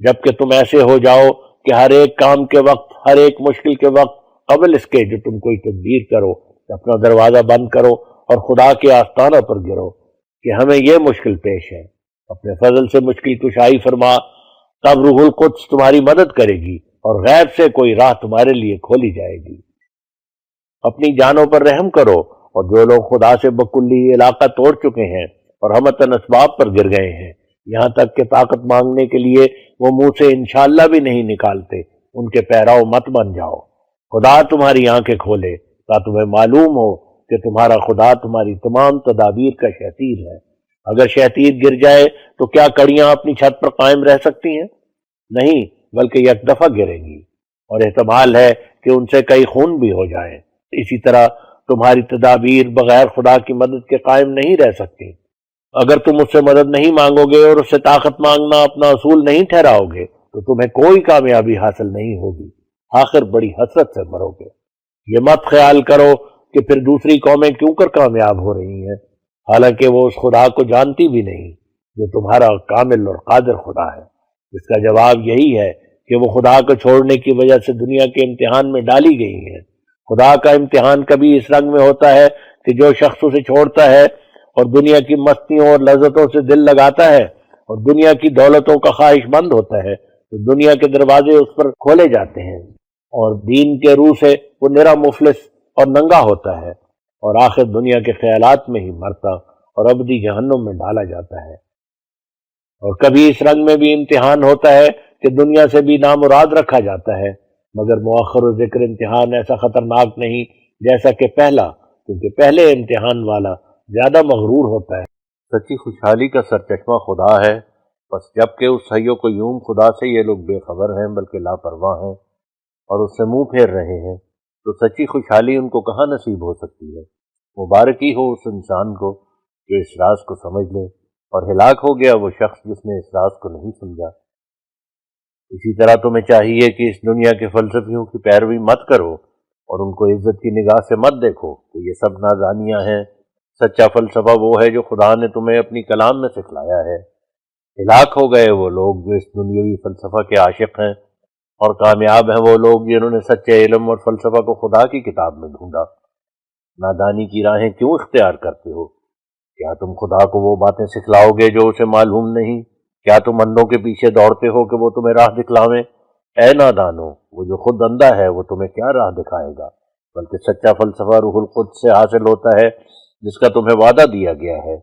جبکہ تم ایسے ہو جاؤ کہ ہر ایک کام کے وقت، ہر ایک مشکل کے وقت قبل اس کے جو تم کوئی تدبیر کرو کہ اپنا دروازہ بند کرو اور خدا کے آستانہ پر گرو کہ ہمیں یہ مشکل پیش ہے، اپنے فضل سے مشکل کشائی فرما، تب روح القدس تمہاری مدد کرے گی اور غیب سے کوئی راہ تمہارے لیے کھولی جائے گی۔ اپنی جانوں پر رحم کرو، اور جو لوگ خدا سے بکلی علاقہ توڑ چکے ہیں اور ہمتاً اسباب پر گر گئے ہیں، یہاں تک کہ طاقت مانگنے کے لیے وہ منہ سے انشاءاللہ بھی نہیں نکالتے، ان کے پیراؤ مت بن جاؤ۔ خدا تمہاری آنکھیں کھولے تا تمہیں معلوم ہو کہ تمہارا خدا تمہاری تمام تدابیر کا شتیر ہے۔ اگر شتیر گر جائے تو کیا کڑیاں اپنی چھت پر قائم رہ سکتی ہیں؟ نہیں، بلکہ یک دفعہ گریں گی، اور احتمال ہے کہ ان سے کئی خون بھی ہو جائیں۔ اسی طرح تمہاری تدابیر بغیر خدا کی مدد کے قائم نہیں رہ سکتی۔ اگر تم اس سے مدد نہیں مانگو گے اور اس سے طاقت مانگنا اپنا اصول نہیں ٹھہراؤ گے تو تمہیں کوئی کامیابی حاصل نہیں ہوگی، آخر بڑی حسرت سے مرو گے۔ یہ مت خیال کرو کہ پھر دوسری قومیں کیوں کر کامیاب ہو رہی ہیں، حالانکہ وہ اس خدا کو جانتی بھی نہیں جو تمہارا کامل اور قادر خدا ہے۔ اس کا جواب یہی ہے کہ وہ خدا کو چھوڑنے کی وجہ سے دنیا کے امتحان میں ڈالی گئی ہیں۔ خدا کا امتحان کبھی اس رنگ میں ہوتا ہے کہ جو شخص اسے چھوڑتا ہے اور دنیا کی مستیوں اور لذتوں سے دل لگاتا ہے اور دنیا کی دولتوں کا خواہش مند ہوتا ہے تو دنیا کے دروازے اس پر کھولے جاتے ہیں، اور دین کے روح سے وہ نرا مفلس اور ننگا ہوتا ہے، اور آخر دنیا کے خیالات میں ہی مرتا اور ابدی جہنم میں ڈالا جاتا ہے۔ اور کبھی اس رنگ میں بھی امتحان ہوتا ہے کہ دنیا سے بھی نامراد رکھا جاتا ہے، مگر مؤخر و ذکر امتحان ایسا خطرناک نہیں جیسا کہ پہلا، کیونکہ پہلے امتحان والا زیادہ مغرور ہوتا ہے۔ سچی خوشحالی کا سرچشمہ خدا ہے، بس جبکہ اس حی و قیوم خدا سے یہ لوگ بے خبر ہیں بلکہ لاپرواہ ہیں اور اس سے منہ پھیر رہے ہیں، تو سچی خوشحالی ان کو کہاں نصیب ہو سکتی ہے۔ مبارکی ہو اس انسان کو جو اس راز کو سمجھ لے، اور ہلاک ہو گیا وہ شخص جس نے اس راز کو نہیں سمجھا۔ اسی طرح تمہیں چاہیے کہ اس دنیا کے فلسفیوں کی پیروی مت کرو اور ان کو عزت کی نگاہ سے مت دیکھو کہ یہ سب نادانیاں ہیں۔ سچا فلسفہ وہ ہے جو خدا نے تمہیں اپنی کلام میں سکھلایا ہے۔ ہلاک ہو گئے وہ لوگ جو اس دنیاوی فلسفہ کے عاشق ہیں، اور کامیاب ہیں وہ لوگ جنہوں نے سچے علم اور فلسفہ کو خدا کی کتاب میں ڈھونڈا۔ نادانی کی راہیں کیوں اختیار کرتے ہو؟ کیا تم خدا کو وہ باتیں سکھلاؤ گے جو اسے معلوم نہیں؟ کیا تم اندھوں کے پیچھے دوڑتے ہو کہ وہ تمہیں راہ دکھلاویں؟ اے نادانو، وہ جو خود اندھا ہے وہ تمہیں کیا راہ دکھائے گا؟ بلکہ سچا فلسفہ روح القدس سے حاصل ہوتا ہے جس کا تمہیں وعدہ دیا گیا ہے۔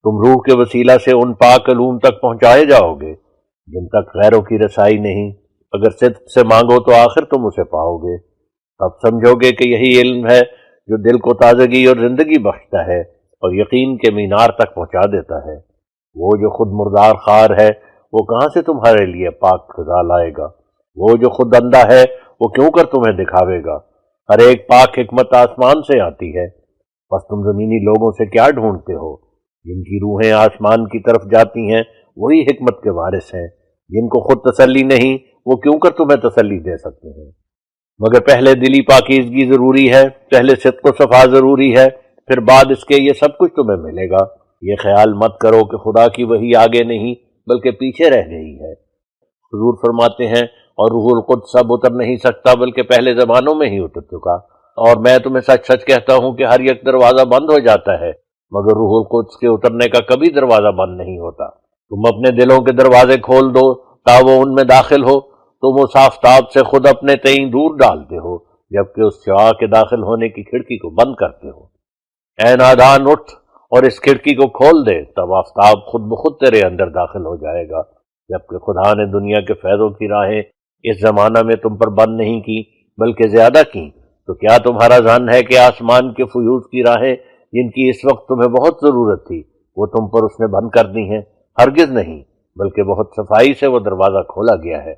تم روح کے وسیلہ سے ان پاک علوم تک پہنچائے جاؤ گے جن تک غیروں کی رسائی نہیں۔ اگر صدق سے مانگو تو آخر تم اسے پاؤ گے۔ تب سمجھو گے کہ یہی علم ہے جو دل کو تازگی اور زندگی بخشتا ہے اور یقین کے مینار تک پہنچا دیتا ہے۔ وہ جو خود مردار خار ہے وہ کہاں سے تمہارے لیے پاک غذا لائے گا؟ وہ جو خود اندھا ہے وہ کیوں کر تمہیں دکھاوے گا؟ ہر ایک پاک حکمت آسمان سے آتی ہے، بس تم زمینی لوگوں سے کیا ڈھونڈتے ہو؟ جن کی روحیں آسمان کی طرف جاتی ہیں وہی حکمت کے وارث ہیں۔ جن کو خود تسلی نہیں وہ کیوں کر تمہیں تسلی دے سکتے ہیں؟ مگر پہلے دلی پاکیزگی ضروری ہے، پہلے صدق و صفا ضروری ہے، پھر بعد اس کے یہ سب کچھ تمہیں ملے گا۔ یہ خیال مت کرو کہ خدا کی وحی آگے نہیں بلکہ پیچھے رہ گئی ہے۔ حضور فرماتے ہیں، اور روح القدس اب اتر نہیں سکتا بلکہ پہلے زمانوں میں ہی اتر چکا، اور میں تمہیں سچ سچ کہتا ہوں کہ ہر ایک دروازہ بند ہو جاتا ہے مگر روح القدس کے اترنے کا کبھی دروازہ بند نہیں ہوتا۔ تم اپنے دلوں کے دروازے کھول دو تا وہ ان میں داخل ہو، تم اس آفتاب سے خود اپنے تئیں دور ڈالتے ہو جبکہ اس شعاع کے داخل ہونے کی کھڑکی کو بند کرتے ہو۔ اے نادان، اٹھ اور اس کھڑکی کو کھول دے، تب آفتاب خود بخود تیرے اندر داخل ہو جائے گا۔ جبکہ خدا نے دنیا کے فیضوں کی راہیں اس زمانہ میں تم پر بند نہیں کی بلکہ زیادہ کی، تو کیا تمہارا ظن ہے کہ آسمان کے فیوز کی راہیں جن کی اس وقت تمہیں بہت ضرورت تھی وہ تم پر اس نے بند کر دی ہیں؟ ہرگز نہیں، بلکہ بہت صفائی سے وہ دروازہ کھولا گیا ہے۔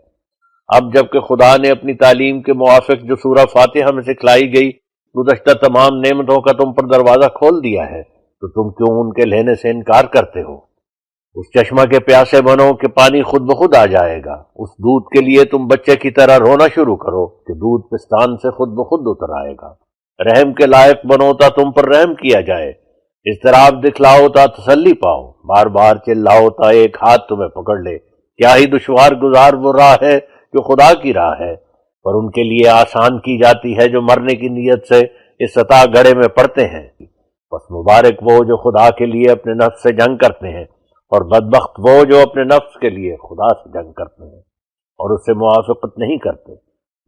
اب جبکہ خدا نے اپنی تعلیم کے موافق جو سورہ فاتحہ میں سکھلائی گئی گزشتہ تمام نعمتوں کا تم پر دروازہ کھول دیا ہے تو تم کیوں ان کے لینے سے انکار کرتے ہو؟ اس چشمہ کے پیاسے بنو کہ پانی خود بخود آ جائے گا۔ اس دودھ کے لیے تم بچے کی طرح رونا شروع کرو کہ دودھ پستان سے خود بخود اتر آئے گا۔ رحم کے لائق بنو تا تم پر رحم کیا جائے، اضطراب دکھلاؤ تا تسلی پاؤ، بار بار چلاؤ تا ایک ہاتھ تمہیں پکڑ لے۔ کیا ہی دشوار گزار وہ راہ ہے جو خدا کی راہ ہے، پر ان کے لیے آسان کی جاتی ہے جو مرنے کی نیت سے اس عطا گڑھے میں پڑتے ہیں۔ بس مبارک وہ جو خدا کے لیے اپنے نفس سے جنگ کرتے ہیں، اور بدبخت وہ جو اپنے نفس کے لیے خدا سے جنگ کرتے ہیں اور اس سے موافقت نہیں کرتے۔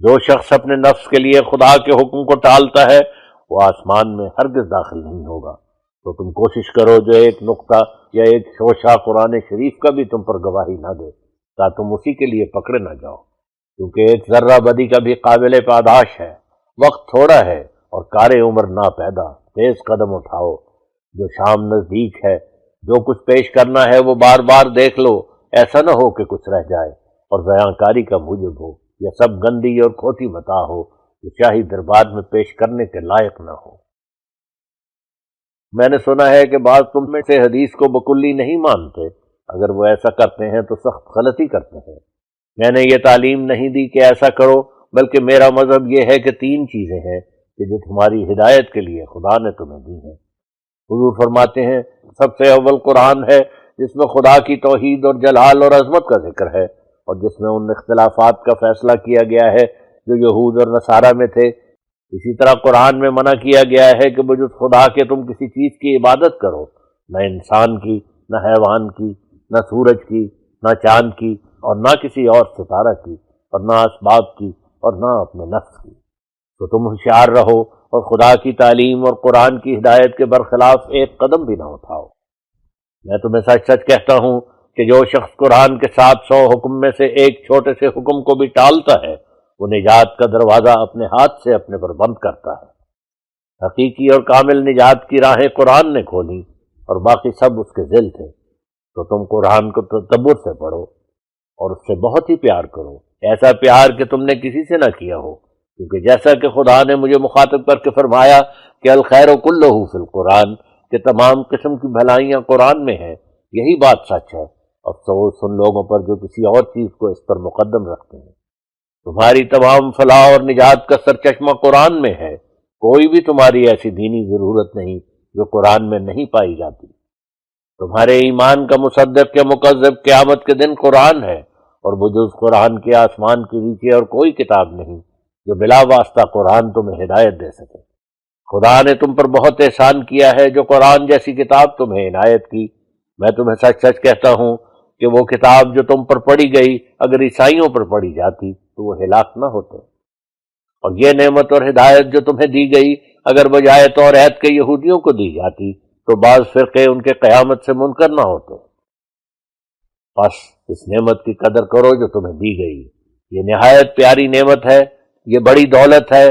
جو شخص اپنے نفس کے لیے خدا کے حکم کو ٹالتا ہے وہ آسمان میں ہرگز داخل نہیں ہوگا۔ تو تم کوشش کرو جو ایک نقطہ یا ایک شوشہ قرآن شریف کا بھی تم پر گواہی نہ دے، تاکہ تم اسی کے لیے پکڑے نہ جاؤ، کیونکہ ایک ذرہ بدی کا بھی قابل پاداش ہے۔ وقت تھوڑا ہے اور کار عمر ناپیدا، تیز قدم اٹھاؤ، جو شام نزدیک ہے۔ جو کچھ پیش کرنا ہے وہ بار بار دیکھ لو، ایسا نہ ہو کہ کچھ رہ جائے اور ضیاع کاری کا موجب ہو، یا سب گندی اور کھوٹی متاع ہو جو شاہی دربار میں پیش کرنے کے لائق نہ ہو۔ میں نے سنا ہے کہ بعض تم میں سے حدیث کو بکلی نہیں مانتے، اگر وہ ایسا کرتے ہیں تو سخت غلطی کرتے ہیں۔ میں نے یہ تعلیم نہیں دی کہ ایسا کرو، بلکہ میرا مذہب یہ ہے کہ 3 چیزیں ہیں کہ جو تمہاری ہدایت کے لیے خدا نے تمہیں دی ہیں۔ حضور فرماتے ہیں سب سے اول قرآن ہے، جس میں خدا کی توحید اور جلال اور عظمت کا ذکر ہے، اور جس میں ان اختلافات کا فیصلہ کیا گیا ہے جو یہود اور نصارہ میں تھے۔ اسی طرح قرآن میں منع کیا گیا ہے کہ بجز خدا کے تم کسی چیز کی عبادت کرو، نہ انسان کی، نہ حیوان کی، نہ سورج کی، نہ چاند کی، اور نہ کسی اور ستارہ کی، اور نہ اسباب کی، اور نہ اپنے نفس کی۔ تو تم ہوشیار رہو اور خدا کی تعلیم اور قرآن کی ہدایت کے برخلاف ایک قدم بھی نہ اٹھاؤ۔ میں تمہیں سچ سچ کہتا ہوں کہ جو شخص قرآن کے 700 حکم میں سے ایک چھوٹے سے حکم کو بھی ٹالتا ہے، وہ نجات کا دروازہ اپنے ہاتھ سے اپنے پر بند کرتا ہے۔ حقیقی اور کامل نجات کی راہیں قرآن نے کھولی اور باقی سب اس کے ذل تھے۔ تو تم قرآن کو تدبر سے پڑھو اور اس سے بہت ہی پیار کرو، ایسا پیار کہ تم نے کسی سے نہ کیا ہو، کیونکہ جیسا کہ خدا نے مجھے مخاطب کر کے فرمایا کہ الخیر کلہ فی القرآن، کہ تمام قسم کی بھلائیاں قرآن میں ہیں، یہی بات سچ ہے۔ افسوس ان لوگوں پر جو کسی اور چیز کو اس پر مقدم رکھتے ہیں۔ تمہاری تمام فلاح اور نجات کا سرچشمہ قرآن میں ہے، کوئی بھی تمہاری ایسی دینی ضرورت نہیں جو قرآن میں نہیں پائی جاتی۔ تمہارے ایمان کا مصدق کے مکذب قیامت کے دن قرآن ہے، اور بجز قرآن کے آسمان کے نیچے اور کوئی کتاب نہیں جو بلا واسطہ قرآن تمہیں ہدایت دے سکے۔ خدا نے تم پر بہت احسان کیا ہے جو قرآن جیسی کتاب تمہیں عنایت کی۔ میں تمہیں سچ سچ کہتا ہوں کہ وہ کتاب جو تم پر پڑھی گئی اگر عیسائیوں پر پڑھی جاتی تو وہ ہلاک نہ ہوتے، اور یہ نعمت اور ہدایت جو تمہیں دی گئی اگر بجائے توریت کے یہودیوں کو دی جاتی تو بعض فرقے ان کے قیامت سے منکر نہ ہوتے۔ بس اس نعمت کی قدر کرو جو تمہیں دی گئی، یہ نہایت پیاری نعمت ہے، یہ بڑی دولت ہے۔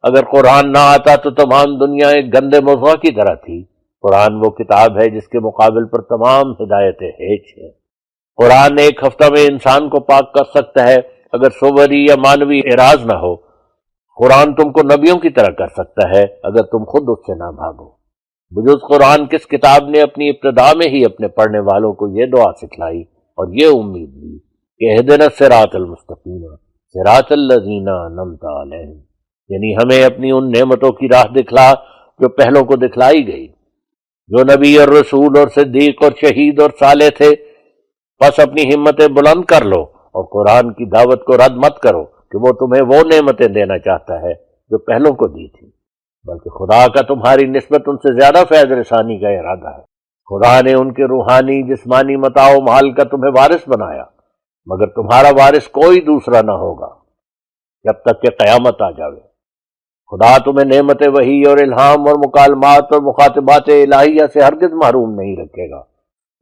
اگر قرآن نہ آتا تو تمام دنیا ایک گندے موضوع کی طرح تھی۔ قرآن وہ کتاب ہے جس کے مقابل پر تمام ہدایتیں ہیچ ہیں۔ قرآن ایک ہفتہ میں انسان کو پاک کر سکتا ہے اگر صوری یا مانوی اعراض نہ ہو۔ قرآن تم کو نبیوں کی طرح کر سکتا ہے اگر تم خود اس سے نہ بھاگو۔ بجز قرآن کس کتاب نے اپنی ابتدا میں ہی اپنے پڑھنے والوں کو یہ دعا سکھلائی اور یہ امید دی کہ اہدنا الصراط المستقیم صراط الذین انعمت علیہم، یعنی ہمیں اپنی ان نعمتوں کی راہ دکھلا جو پہلوں کو دکھلائی گئی، جو نبی اور رسول اور صدیق اور شہید اور صالح تھے۔ بس اپنی ہمتیں بلند کر لو اور قرآن کی دعوت کو رد مت کرو کہ وہ تمہیں وہ نعمتیں دینا چاہتا ہے جو پہلوں کو دی تھی، بلکہ خدا کا تمہاری نسبت ان سے زیادہ فیض رسانی کا ارادہ ہے۔ خدا نے ان کے روحانی جسمانی متاع و مال کا تمہیں وارث بنایا، مگر تمہارا وارث کوئی دوسرا نہ ہوگا جب تک کہ قیامت آ جاوے۔ خدا تمہیں نعمت وحی اور الہام اور مکالمات اور مخاطبات الہیہ سے ہرگز محروم نہیں رکھے گا۔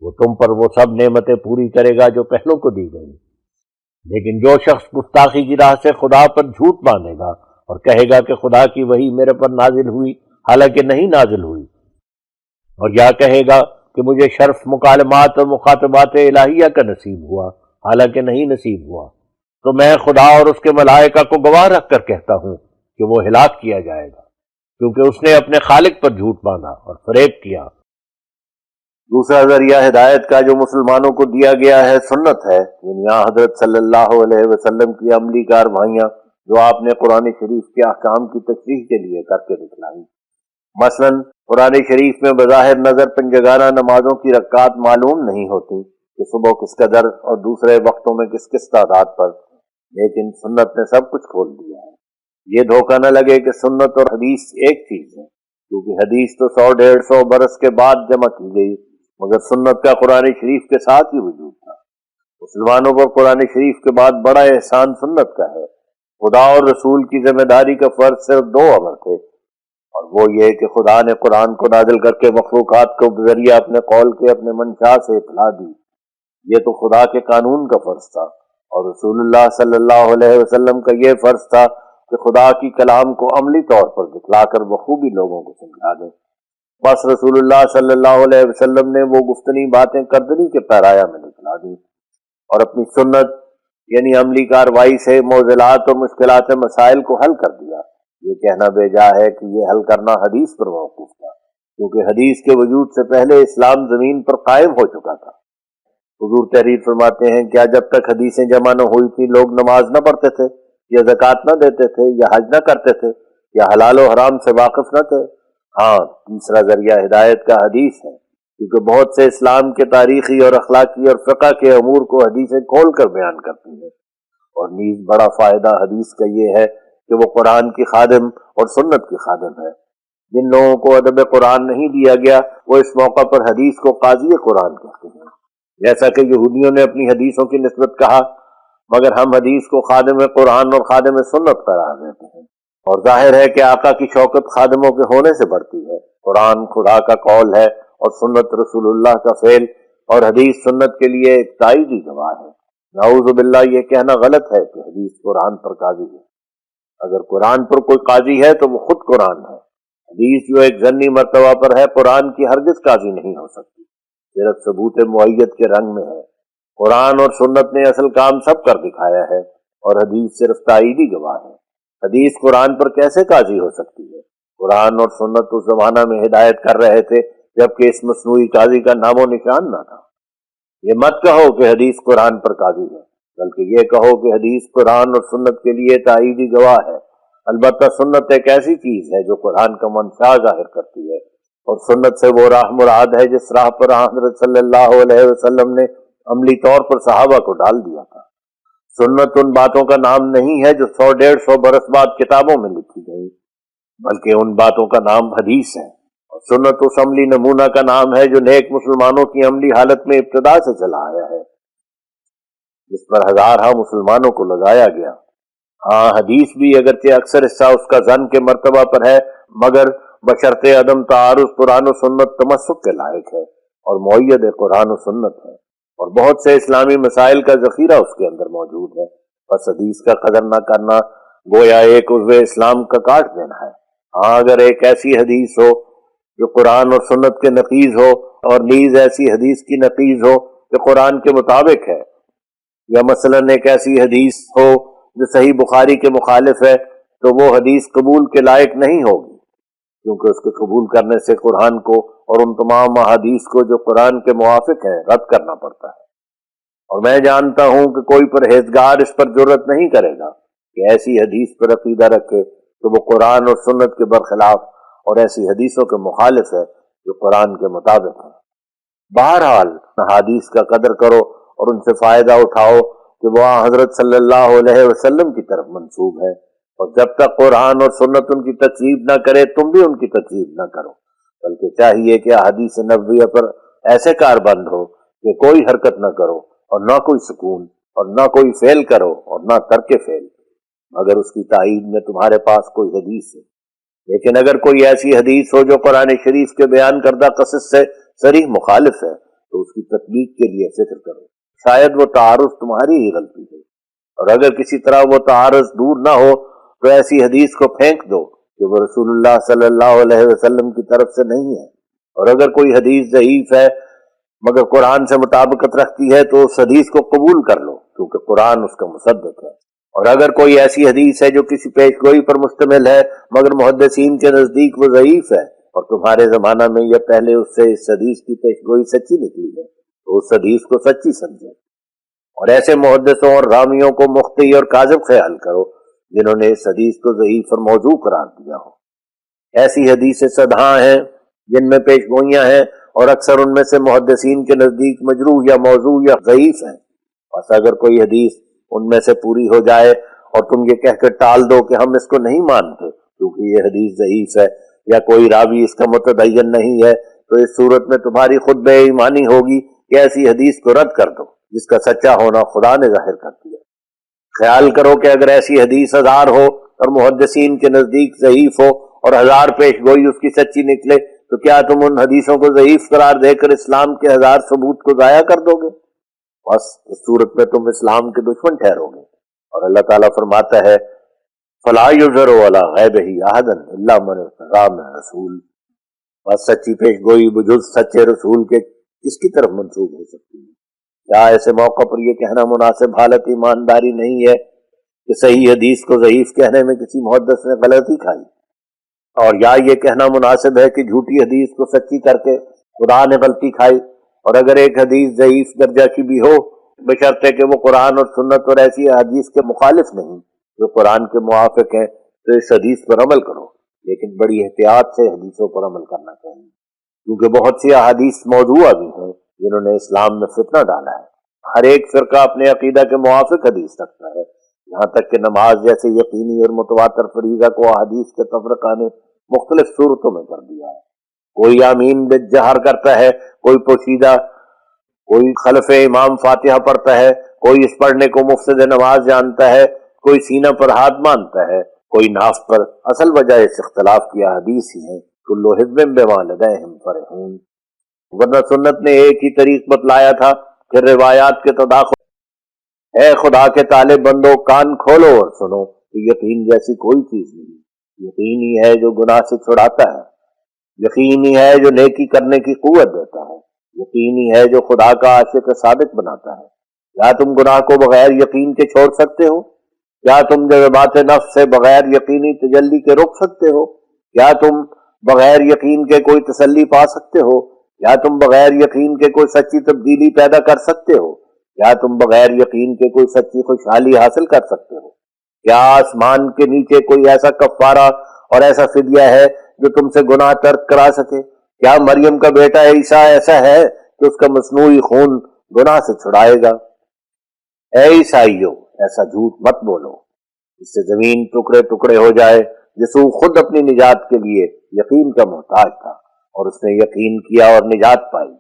وہ تم پر وہ سب نعمتیں پوری کرے گا جو پہلوں کو دی گئی۔ لیکن جو شخص گستاخی کی راہ سے خدا پر جھوٹ باندھے گا اور کہے گا کہ خدا کی وحی میرے پر نازل ہوئی حالانکہ نہیں نازل ہوئی، اور یا کہے گا کہ مجھے شرف مکالمات اور مخاطبات الہیہ کا نصیب ہوا حالانکہ نہیں نصیب ہوا، تو میں خدا اور اس کے ملائکہ کو گواہ رکھ کر کہتا ہوں کہ وہ ہلاک کیا جائے گا، کیونکہ اس نے اپنے خالق پر جھوٹ باندھا اور فریب کیا۔ دوسرا ذریعہ ہدایت کا جو مسلمانوں کو دیا گیا ہے سنت ہے، یعنی حضرت صلی اللہ علیہ وسلم کی عملی کارروائیاں جو آپ نے قرآن شریف کے احکام کی تشریح کے لیے کر کے دکھلائی۔ مثلا قرآن شریف میں بظاہر نظر پنجگانہ نمازوں کی رکعات معلوم نہیں ہوتی کہ صبح کس قدر اور دوسرے وقتوں میں کس کس تعداد پر، لیکن سنت نے سب کچھ کھول دیا ہے۔ یہ دھوکہ نہ لگے کہ سنت اور حدیث ایک چیز ہے، کیونکہ حدیث تو 100-150 برس کے بعد جمع کی گئی، مگر سنت کا قرآن شریف کے ساتھ ہی وجود تھا۔ مسلمانوں پر قرآن شریف کے بعد بڑا احسان سنت کا ہے۔ خدا اور رسول کی ذمہ داری کا فرض صرف 2 امر تھے، اور وہ یہ کہ خدا نے قرآن کو نازل کر کے مخلوقات کو بذریعہ اپنے قول کے اپنے منشا سے اطلاع دی، یہ تو خدا کے قانون کا فرض تھا، اور رسول اللہ صلی اللہ علیہ وسلم کا یہ فرض تھا کہ خدا کی کلام کو عملی طور پر دکھلا کر بخوبی لوگوں کو سمجھا دیں۔ بس رسول اللہ صلی اللہ علیہ وسلم نے وہ گفتنی باتیں کردنی کے پیرایا میں دکھلا دی، اور اپنی سنت یعنی عملی کاروائی سے معضلات اور مشکلات مسائل کو حل کر دیا۔ یہ کہنا بے جا ہے کہ یہ حل کرنا حدیث پر موقوف تھا، کیونکہ حدیث کے وجود سے پہلے اسلام زمین پر قائم ہو چکا تھا۔ حضور تحریر فرماتے ہیں، کیا جب تک حدیثیں جمع نہ ہوئی تھی لوگ نماز نہ پڑھتے تھے، یا زکوٰۃ نہ دیتے تھے، یا حج نہ کرتے تھے، یا حلال و حرام سے واقف نہ تھے؟ ہاں، تیسرا ذریعہ ہدایت کا حدیث ہے، کیونکہ بہت سے اسلام کے تاریخی اور اخلاقی اور فقہ کے امور کو حدیثیں کھول کر بیان کرتی ہیں، اور نیز بڑا فائدہ حدیث کا یہ ہے کہ وہ قرآن کی خادم اور سنت کی خادم ہے۔ جن لوگوں کو ادب قرآن نہیں دیا گیا وہ اس موقع پر حدیث کو قاضی قرآن کہتے ہیں، جیسا کہ یہودیوں نے اپنی حدیثوں کی نسبت کہا، مگر ہم حدیث کو خادم قرآن اور خادم سنت قرار دیتے ہیں۔ اور ظاہر ہے کہ آقا کی شوکت خادموں کے ہونے سے بڑھتی ہے۔ قرآن خدا کا قول ہے اور سنت رسول اللہ کا فعل، اور حدیث سنت کے لیے ایک تائیدی گواہ ہے۔ نعوذ باللہ، یہ کہنا غلط ہے کہ حدیث قرآن پر قاضی ہے۔ اگر قرآن پر کوئی قاضی ہے تو وہ خود قرآن ہے۔ حدیث جو ایک ضمنی مرتبہ پر ہے قرآن کی ہرگز قاضی نہیں ہو سکتی، صرف ثبوت معیت کے رنگ میں ہے۔ قرآن اور سنت نے اصل کام سب کر دکھایا ہے، اور حدیث صرف تائیدی گواہ ہے۔ حدیث قرآن پر کیسے قاضی ہو سکتی ہے؟ قرآن اور سنت اس زمانہ میں ہدایت کر رہے تھے جبکہ اس مصنوعی قاضی کا نام و نشان نہ تھا۔ یہ مت کہو کہ حدیث قرآن پر قاضی ہے، بلکہ یہ کہو کہ حدیث قرآن اور سنت کے لیے تائیدی گواہ ہے۔ البتہ سنت ایک ایسی چیز ہے جو قرآن کا منشا ظاہر کرتی ہے، اور سنت سے وہ راہ مراد ہے جس راہ پر حضرت صلی اللہ علیہ وسلم نے عملی طور پر صحابہ کو ڈال دیا تھا۔ سنت ان باتوں کا نام نہیں ہے جو 100-150 برس بعد کتابوں میں لکھی گئی، بلکہ ان باتوں کا نام حدیث ہے۔ اور سنت اس عملی نمونہ کا نام ہے جو نیک مسلمانوں کی عملی حالت میں ابتدا سے چلا آیا ہے، جس پر ہزارہ مسلمانوں کو لگایا گیا۔ ہاں، حدیث بھی اگرچہ اکثر حصہ اس کا ظن کے مرتبہ پر ہے، مگر بشرط عدم تعارض قرآن و سنت تمسک کے لائق ہے، اور مؤید قرآن و سنت ہے، اور بہت سے اسلامی مسائل کا ذخیرہ اس کے اندر موجود ہے۔ بس حدیث کا قدر نہ کرنا گویا ایک عضو اسلام کا کاٹ دینا ہے۔ ہاں، اگر ایک ایسی حدیث ہو جو قرآن اور سنت کے نقیض ہو، اور نیز ایسی حدیث کی نقیض ہو جو قرآن کے مطابق ہے، یا مثلاً ایک ایسی حدیث ہو جو صحیح بخاری کے مخالف ہے، تو وہ حدیث قبول کے لائق نہیں ہوگی، کیونکہ اس کے قبول کرنے سے قرآن کو اور ان تمام احادیث کو جو قرآن کے موافق ہیں رد کرنا پڑتا ہے۔ اور میں جانتا ہوں کہ کوئی پرہیزگار اس پر جرت نہیں کرے گا کہ ایسی حدیث پر عقیدہ رکھے تو وہ قرآن اور سنت کے برخلاف، اور ایسی حدیثوں کے مخالف ہے جو قرآن کے مطابق ہے۔ بہرحال احادیث کا قدر کرو اور ان سے فائدہ اٹھاؤ کہ وہ حضرت صلی اللہ علیہ وسلم کی طرف منسوب ہے، اور جب تک قرآن اور سنت ان کی تکذیب نہ کرے تم بھی ان کی تکذیب نہ کرو، بلکہ چاہیے کہ احادیث نبویہ پر ایسے کار بند ہو کہ کوئی حرکت نہ کرو، اور نہ کوئی سکون، اور نہ کوئی فعل کرو، اور نہ ترک فعل، مگر اس کی تائید میں تمہارے پاس کوئی حدیث ہے۔ لیکن اگر کوئی ایسی حدیث ہو جو قرآن شریف کے بیان کردہ قصص سے صریح مخالف ہے تو اس کی تطبیق کے لیے فکر کرو، شاید وہ تعارض تمہاری ہی غلطی ہے، اور اگر کسی طرح وہ تعارض دور نہ ہو تو ایسی حدیث کو پھینک دو کہ وہ رسول اللہ صلی اللہ علیہ وسلم کی طرف سے نہیں ہے، اور اگر کوئی حدیث ضعیف ہے مگر قرآن سے مطابقت رکھتی ہے تو اس حدیث کو قبول کر لو، کیونکہ قرآن اس کا مصدق ہے۔ اور اگر کوئی ایسی حدیث ہے جو کسی پیش گوئی پر مشتمل ہے مگر محدثین کے نزدیک وہ ضعیف ہے، اور تمہارے زمانہ میں یا پہلے اس سے اس حدیث کی پیش گوئی سچی نکلی ہے، تو اس حدیث کو سچی سمجھو، اور ایسے محدثوں اور راویوں کو مخطئ اور کاذب خیال کرو جنہوں نے اس حدیث کو ضعیف اور موضوع قرار دیا ہو۔ ایسی حدیثیں صدہاں ہیں جن میں پیش گوئیاں ہیں، اور اکثر ان میں سے محدثین کے نزدیک مجروح یا موضوع یا ضعیف ہیں۔ بس اگر کوئی حدیث ان میں سے پوری ہو جائے اور تم یہ کہہ کر ٹال دو کہ ہم اس کو نہیں مانتے کیونکہ یہ حدیث ضعیف ہے یا کوئی راوی اس کا متدین نہیں ہے، تو اس صورت میں تمہاری خود بے ایمانی ہوگی کہ ایسی حدیث کو رد کر دو جس کا سچا ہونا خدا نے ظاہر کر دیا۔ خیال کرو کہ اگر ایسی حدیث 1000 ہو اور محدثین کے نزدیک ضعیف ہو اور 1000 پیش گوئی اس کی سچی نکلے، تو کیا تم ان حدیثوں کو ضعیف قرار دے کر اسلام کے 1000 ثبوت کو ضائع کر دو گے؟ بس اس صورت میں تم اسلام کے دشمن ٹھہرو گے۔ اور اللہ تعالیٰ فرماتا ہے فَلَا يُظْهِرُ عَلَىٰ غَيْبِهِ أَحَدًا إِلَّا مَنِ ارْتَضَىٰ مِن رَّسُولٍ۔ بس سچی پیش گوئی بجز سچے رسول کے کس کی طرف منسوب ہو سکتی ہے؟ کیا ایسے موقع پر یہ کہنا مناسب حالت ایمانداری نہیں ہے کہ صحیح حدیث کو ضعیف کہنے میں کسی محدث نے غلطی کھائی؟ اور یا یہ کہنا مناسب ہے کہ جھوٹی حدیث کو سچی کر کے خدا نے غلطی کھائی؟ اور اگر ایک حدیث ضعیف درجہ کی بھی ہو بشرطے کہ وہ قرآن اور سنت اور ایسی حدیث کے مخالف نہیں جو قرآن کے موافق ہیں، تو اس حدیث پر عمل کرو، لیکن بڑی احتیاط سے حدیثوں پر عمل کرنا چاہیے، کیونکہ بہت سی احادیث موضوع بھی ہیں جنہوں نے اسلام میں فتنہ ڈالا ہے۔ ہر ایک فرقہ اپنے عقیدہ کے موافق حدیث رکھتا ہے، یہاں تک کہ نماز جیسے یقینی اور متواتر فریضہ کو احادیث کے تفرقہ نے مختلف صورتوں میں کر دیا ہے۔ کوئی آمین بالجہر کرتا ہے، کوئی پوشیدہ، کوئی خلف امام فاتحہ پڑھتا ہے، کوئی اس پڑھنے کو مفسد نماز جانتا ہے، کوئی سینہ پر ہاتھ باندھتا ہے، کوئی ناف پر۔ اصل وجہ اس اختلاف کی احادیث ہی ہے، کل حزب بما لدیہم فرحون۔ ورنہ سنت نے ایک ہی طریق بتلایا تھا، پھر روایات کے تداخل۔ اے خدا کے طالب بندو، کان کھولو اور سنو کہ یقین جیسی کوئی چیز نہیں۔ یقین ہی ہے جو گناہ سے چھڑاتا ہے، یقین ہی ہے جو نیکی کرنے کی قوت دیتا ہے، یقین ہی ہے جو خدا کا عاشق صادق بناتا ہے۔ کیا تم گناہ کو بغیر یقین کے چھوڑ سکتے ہو؟ کیا تم جذبات نفس سے بغیر یقینی تجلی کے روک سکتے ہو؟ کیا تم بغیر یقین کے کوئی تسلی پا سکتے ہو؟ کیا تم بغیر یقین کے کوئی سچی تبدیلی پیدا کر سکتے ہو؟ کیا تم بغیر یقین کے کوئی سچی خوشحالی حاصل کر سکتے ہو؟ کیا آسمان کے نیچے کوئی ایسا کفارہ اور ایسا فدیہ ہے جو تم سے گناہ ترک کرا سکے؟ کیا مریم کا بیٹا عیسیٰ ایسا ہے کہ اس کا مصنوعی خون گناہ سے چھڑائے گا؟ اے عیسائیو، ایسا جھوٹ مت بولو، اس سے زمین ٹکڑے ٹکڑے ہو جائے۔ یسوع خود اپنی نجات کے لیے یقین کا محتاج تھا اور اس نے یقین کیا اور نجات پائی۔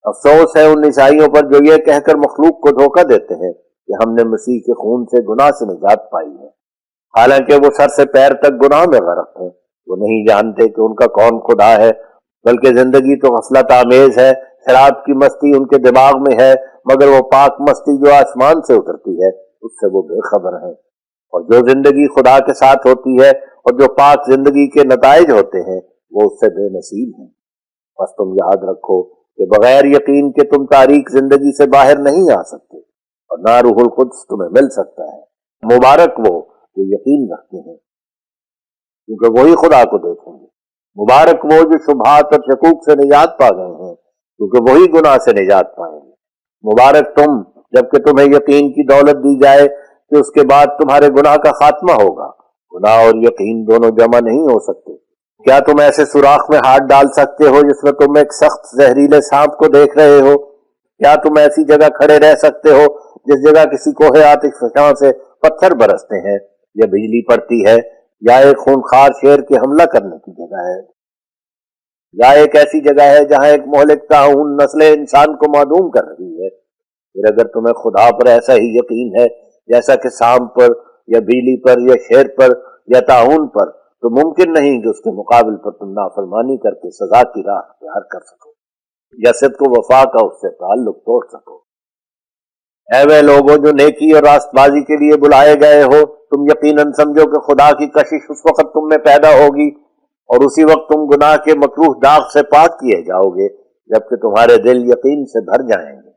افسوس ہے ان عیسائیوں پر جو یہ کہہ کر مخلوق کو دھوکہ دیتے ہیں کہ ہم نے مسیح کے خون سے گناہ سے نجات پائی ہے، حالانکہ وہ سر سے پیر تک گناہ میں غرق ہیں۔ وہ نہیں جانتے کہ ان کا کون خدا ہے، بلکہ زندگی تو غفلت آمیز ہے، شراب کی مستی ان کے دماغ میں ہے، مگر وہ پاک مستی جو آسمان سے اترتی ہے اس سے وہ بے خبر ہیں۔ اور جو زندگی خدا کے ساتھ ہوتی ہے اور جو پاک زندگی کے نتائج ہوتے ہیں وہ اس سے بے نصیب ہیں۔ بس تم یاد رکھو کہ بغیر یقین کے تم تاریک زندگی سے باہر نہیں آ سکتے، اور نہ روح القدس تمہیں مل سکتا ہے۔ مبارک وہ جو یقین رکھتے ہیں کیونکہ وہی خدا کو دیکھیں گے۔ مبارک وہ جو شبہات اور شکوک سے نجات پا گئے ہیں کیونکہ وہی گناہ سے نجات پائیں گے۔ مبارک تم جبکہ تمہیں یقین کی دولت دی جائے کہ اس کے بعد تمہارے گناہ کا خاتمہ ہوگا۔ گناہ اور یقین دونوں جمع نہیں ہو سکتے۔ کیا تم ایسے سوراخ میں ہاتھ ڈال سکتے ہو جس میں تم ایک سخت زہریلے سانپ کو دیکھ رہے ہو؟ کیا تم ایسی جگہ کھڑے رہ سکتے ہو جس جگہ کسی کوہ آتش فشاں سے پتھر برستے ہیں یا بجلی پڑتی ہے، یا ایک خونخوار شیر کے حملہ کرنے کی جگہ ہے، یا ایک ایسی جگہ ہے جہاں ایک مہلک طاعون نسل انسان کو معدوم کر رہی ہے؟ پھر اگر تمہیں خدا پر ایسا ہی یقین ہے جیسا کہ سانپ پر یا بجلی پر یا شیر پر یا طاعون پر، تو ممکن نہیں کہ اس کے مقابل پر تم نافرمانی کر کے سزا کی راہ اختیار کر سکو یا صدق و وفا کا اس سے تعلق توڑ سکو۔ اے وہ لوگوں جو نیکی اور راست بازی کے لیے بلائے گئے ہو، تم یقیناً سمجھو کہ خدا کی کشش اس وقت تم میں پیدا ہوگی اور اسی وقت تم گناہ کے مکروہ داغ سے پاک کیے جاؤ گے جبکہ تمہارے دل یقین سے بھر جائیں گے۔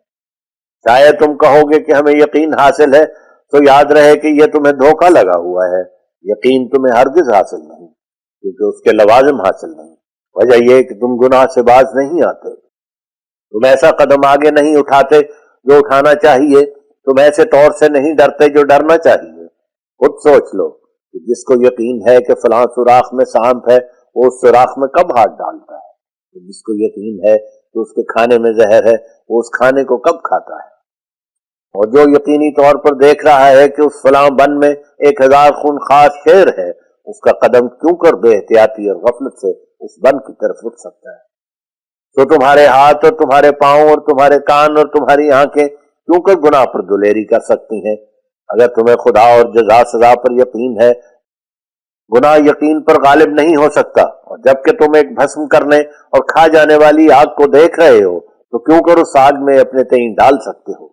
شاید تم کہو گے کہ ہمیں یقین حاصل ہے، تو یاد رہے کہ یہ تمہیں دھوکہ لگا ہوا ہے۔ یقین تمہیں ہرگز حاصل نہیں کیونکہ اس کے لوازم حاصل نہیں۔ وجہ یہ کہ تم گناہ سے باز نہیں آتے، تم ایسا قدم آگے نہیں اٹھاتے جو اٹھانا چاہیے، تم ایسے طور سے نہیں ڈرتے جو ڈرنا چاہیے۔ خود سوچ لو کہ جس کو یقین ہے کہ فلاں سوراخ میں سانپ ہے، وہ اس سوراخ میں کب ہاتھ ڈالتا ہے؟ جس کو یقین ہے کہ اس کے کھانے میں زہر ہے، وہ اس کھانے کو کب کھاتا ہے؟ اور جو یقینی طور پر دیکھ رہا ہے کہ اس فلاں بن میں 1000 خونخوار شیر ہے، اس کا قدم کیوں کر بے احتیاطی اور غفلت سے اس بن کی طرف رک سکتا ہے؟ تو تمہارے ہاتھ اور تمہارے پاؤں اور تمہارے کان اور تمہاری آنکھیں کیوں کر گناہ پر دلیری کر سکتی ہیں؟ اگر تمہیں خدا اور جزا سزا پر یقین ہے، گناہ یقین پر غالب نہیں ہو سکتا، اور جبکہ تم ایک بھسم کرنے اور کھا جانے والی آگ کو دیکھ رہے ہو تو کیوں کر اس آگ میں اپنے تئیں ڈال سکتے ہو؟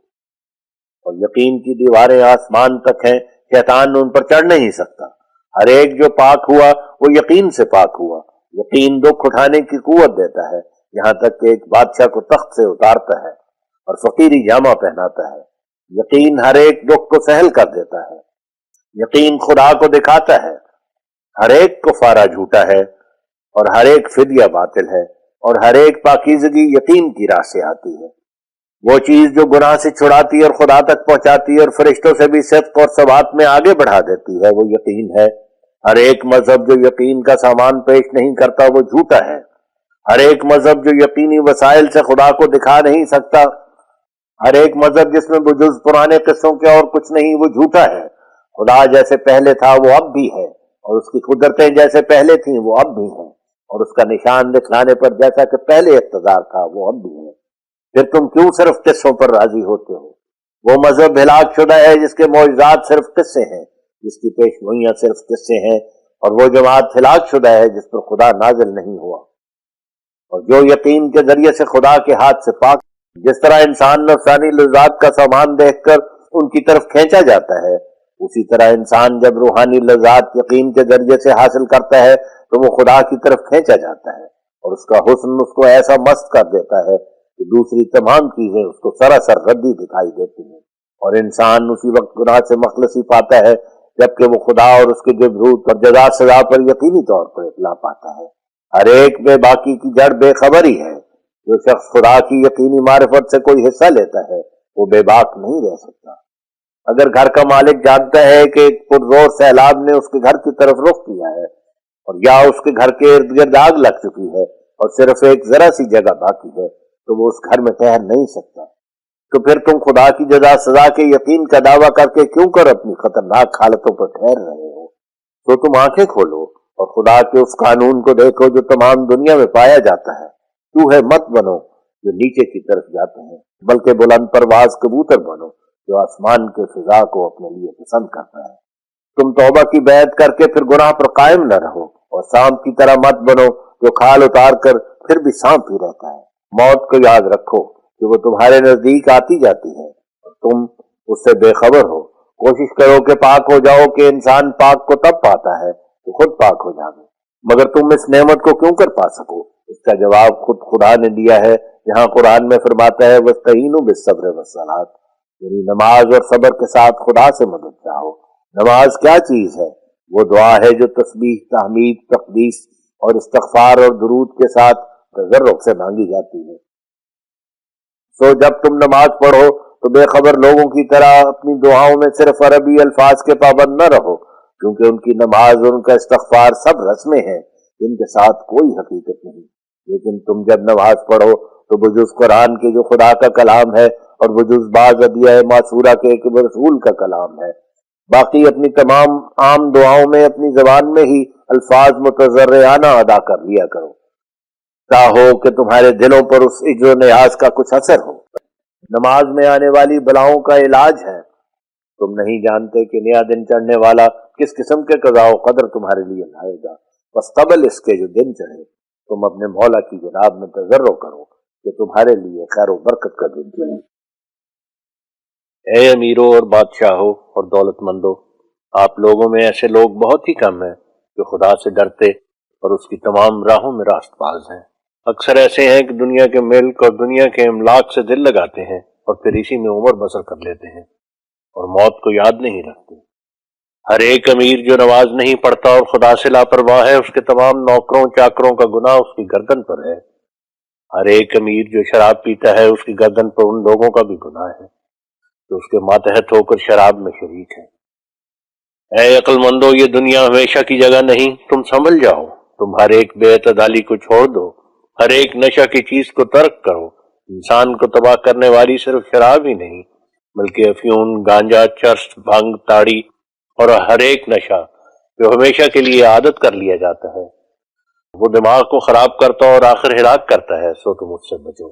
اور یقین کی دیواریں آسمان تک ہیں، شیطان ان پر چڑھ نہیں سکتا۔ ہر ایک جو پاک ہوا وہ یقین سے پاک ہوا۔ یقین دکھ اٹھانے کی قوت دیتا ہے، یہاں تک کہ ایک بادشاہ کو تخت سے اتارتا ہے اور فقیری جامہ پہناتا ہے۔ یقین ہر ایک دکھ کو سہل کر دیتا ہے۔ یقین خدا کو دکھاتا ہے۔ ہر ایک کفارہ جھوٹا ہے اور ہر ایک فدیہ باطل ہے، اور ہر ایک پاکیزگی یقین کی راہ سے آتی ہے۔ وہ چیز جو گناہ سے چھڑاتی اور خدا تک پہنچاتی اور فرشتوں سے بھی صدق اور ثبات میں آگے بڑھا دیتی ہے، وہ یقین ہے۔ ہر ایک مذہب جو یقین کا سامان پیش نہیں کرتا وہ جھوٹا ہے۔ ہر ایک مذہب جو یقینی وسائل سے خدا کو دکھا نہیں سکتا، ہر ایک مذہب جس میں بجز پرانے قصوں کے اور کچھ نہیں، وہ جھوٹا ہے۔ خدا جیسے پہلے تھا وہ اب بھی ہے، اور اس کی قدرتیں جیسے پہلے تھیں وہ اب بھی ہیں، اور اس کا نشان دکھلانے پر جیسا کہ پہلے اقتدار تھا وہ اب بھی ہے۔ پھر تم کیوں صرف قصوں پر راضی ہوتے ہو؟ وہ مذہب ہلاک شدہ ہے جس کے معجزات صرف قصے ہیں، جس کی پیشگوئیاں صرف قصے ہیں، اور وہ جماعت ہلاک شدہ ہے جس پر خدا نازل نہیں ہوا۔ اور جو یقین کے ذریعے سے خدا کے ہاتھ سے پاک، جس طرح انسان نفسانی لذات کا سامان دیکھ کر ان کی طرف کھینچا جاتا ہے، اسی طرح انسان جب روحانی لذات یقین کے ذریعے سے حاصل کرتا ہے تو وہ خدا کی طرف کھینچا جاتا ہے، اور اس کا حسن اس کو ایسا مست کر دیتا ہے کہ دوسری تمام چیزیں اس کو سراسر ردی دکھائی دیتی ہیں، اور انسان اسی وقت گناہ سے مخلصی پاتا ہے جبکہ وہ خدا اور اس کے جبروت اور جزا سزا پر یقینی طور پر اطلاع پاتا ہے۔ ہر ایک بے باکی کی جڑ بے خبری ہے۔ جو شخص خدا کی یقینی معرفت سے کوئی حصہ لیتا ہے وہ بے باک نہیں رہ سکتا۔ اگر گھر کا مالک جانتا ہے کہ ایک پرزور سیلاب نے اس کے گھر کی طرف رخ کیا ہے، اور یا اس کے گھر کے ارد گرد آگ لگ چکی ہے اور صرف ایک ذرا سی جگہ باقی ہے، تو وہ اس گھر میں ٹھہر نہیں سکتا۔ تو پھر تم خدا کی جزا سزا کے یقین کا دعویٰ کر کے کیوں کر اپنی خطرناک حالتوں پر ٹھہر رہے ہو؟ تو تم آنکھیں کھولو اور خدا کے اس قانون کو دیکھو جو تمام دنیا میں پایا جاتا ہے۔ چوہے مت بنو جو نیچے کی طرف جاتے ہیں، بلکہ بلند پرواز کبوتر بنو جو آسمان کے فضا کو اپنے لیے پسند کرتا ہے۔ تم توبہ کی بیعت کر کے پھر گناہ پر قائم نہ رہو، اور سانپ کی طرح مت بنو جو کھال اتار کر پھر بھی سانپ ہی رہتا ہے۔ موت کو یاد رکھو کہ وہ تمہارے نزدیک آتی جاتی ہے اور تم اس سے بے خبر ہو۔ کوشش کرو کہ پاک ہو جاؤ، کہ انسان پاک کو تب پاتا ہے کہ خود پاک ہو جائے۔ مگر تم اس نعمت کو کیوں کر پا سکو؟ اس کا جواب خود خدا نے دیا ہے، جہاں قرآن میں فرماتا ہے وَاسْتَعِینُوا بِالصَّبْرِ وَالصَّلَاةِ، یعنی نماز اور صبر کے ساتھ خدا سے مدد چاہو۔ نماز کیا چیز ہے؟ وہ دعا ہے جو تسبیح، تحمید، تقدیس اور استغفار اور درود کے ساتھ تضرع سے مانگی جاتی ہے۔ سو جب تم نماز پڑھو تو بے خبر لوگوں کی طرح اپنی دعاؤں میں صرف عربی الفاظ کے پابند نہ رہو، کیونکہ ان کی نماز اور ان کا استغفار سب رسمیں ہیں جن کے ساتھ کوئی حقیقت نہیں۔ لیکن تم جب نماز پڑھو تو بجز قرآن کے جو خدا کا کلام ہے اور بجز بعض ادعیہ معصورہ کے ایک رسول کا کلام ہے، باقی اپنی تمام عام دعاؤں میں اپنی زبان میں ہی الفاظ متضرعانہ ادا کر لیا کرو، ہو کہ تمہارے دلوں پر اس اجر و نیاز کا کچھ اثر ہو۔ نماز میں آنے والی بلاؤں کا علاج ہے۔ تم نہیں جانتے کہ نیا دن چڑھنے والا کس قسم کے قضاء و قدر تمہارے لیے لائے گا، بس قبل اس کے جو دن چڑھے تم اپنے مولا کی جناب میں تضرع کرو کہ تمہارے لیے خیر و برکت کا دن چڑھے۔ اے امیروں اور بادشاہوں اور دولت مندوں، آپ لوگوں میں ایسے لوگ بہت ہی کم ہیں جو خدا سے ڈرتے اور اس کی تمام راہوں میں راست باز ہیں۔ اکثر ایسے ہیں کہ دنیا کے ملک اور دنیا کے املاک سے دل لگاتے ہیں اور پھر اسی میں عمر بسر کر لیتے ہیں اور موت کو یاد نہیں رکھتے۔ ہر ایک امیر جو نماز نہیں پڑھتا اور خدا سے لاپرواہ ہے، اس کے تمام نوکروں چاکروں کا گناہ اس کی گردن پر ہے۔ ہر ایک امیر جو شراب پیتا ہے، اس کی گردن پر ان لوگوں کا بھی گناہ ہے جو اس کے ماتحت ہو کر شراب میں شریک ہے۔ اے عقل مندو، یہ دنیا ہمیشہ کی جگہ نہیں، تم سنبھل جاؤ، تم ہر ایک بے اعتدالی کو چھوڑ دو، ہر ایک نشہ کی چیز کو ترک کرو۔ انسان کو تباہ کرنے والی صرف شراب ہی نہیں بلکہ افیون، گانجا، چرس، بھنگ، تاڑی اور ہر ایک نشہ جو ہمیشہ کے لیے عادت کر لیا جاتا ہے وہ دماغ کو خراب کرتا اور آخر ہلاک کرتا ہے۔ سو تم اس سے بچو۔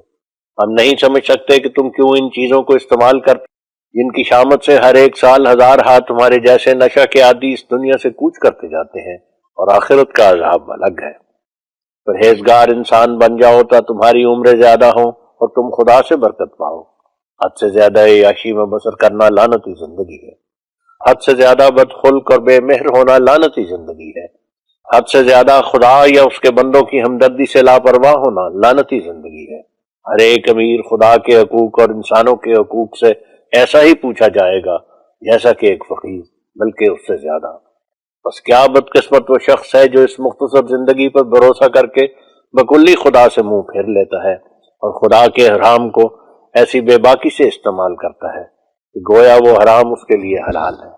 ہم نہیں سمجھ سکتے کہ تم کیوں ان چیزوں کو استعمال کرتے جن کی شامت سے ہر ایک سال ہزار ہاتھ تمہارے جیسے نشہ کے عادی اس دنیا سے کوچ کرتے جاتے ہیں، اور آخرت کا عذاب الگ ہے۔ پرہیزگار انسان بن جاؤ تا تمہاری عمریں زیادہ ہوں اور تم خدا سے برکت پاؤ۔ حد سے زیادہ عیاشی میں بسر کرنا لعنتی زندگی ہے۔ حد سے زیادہ بدخلق اور بے مہر ہونا لعنتی زندگی ہے۔ حد سے زیادہ خدا یا اس کے بندوں کی ہمدردی سے لاپرواہ ہونا لعنتی زندگی ہے۔ ہر ایک امیر خدا کے حقوق اور انسانوں کے حقوق سے ایسا ہی پوچھا جائے گا جیسا کہ ایک فقیر، بلکہ اس سے زیادہ۔ بس کیا بدقسمت وہ شخص ہے جو اس مختصر زندگی پر بھروسہ کر کے بکلی خدا سے منہ پھیر لیتا ہے اور خدا کے حرام کو ایسی بے باکی سے استعمال کرتا ہے کہ گویا وہ حرام اس کے لیے حلال ہے۔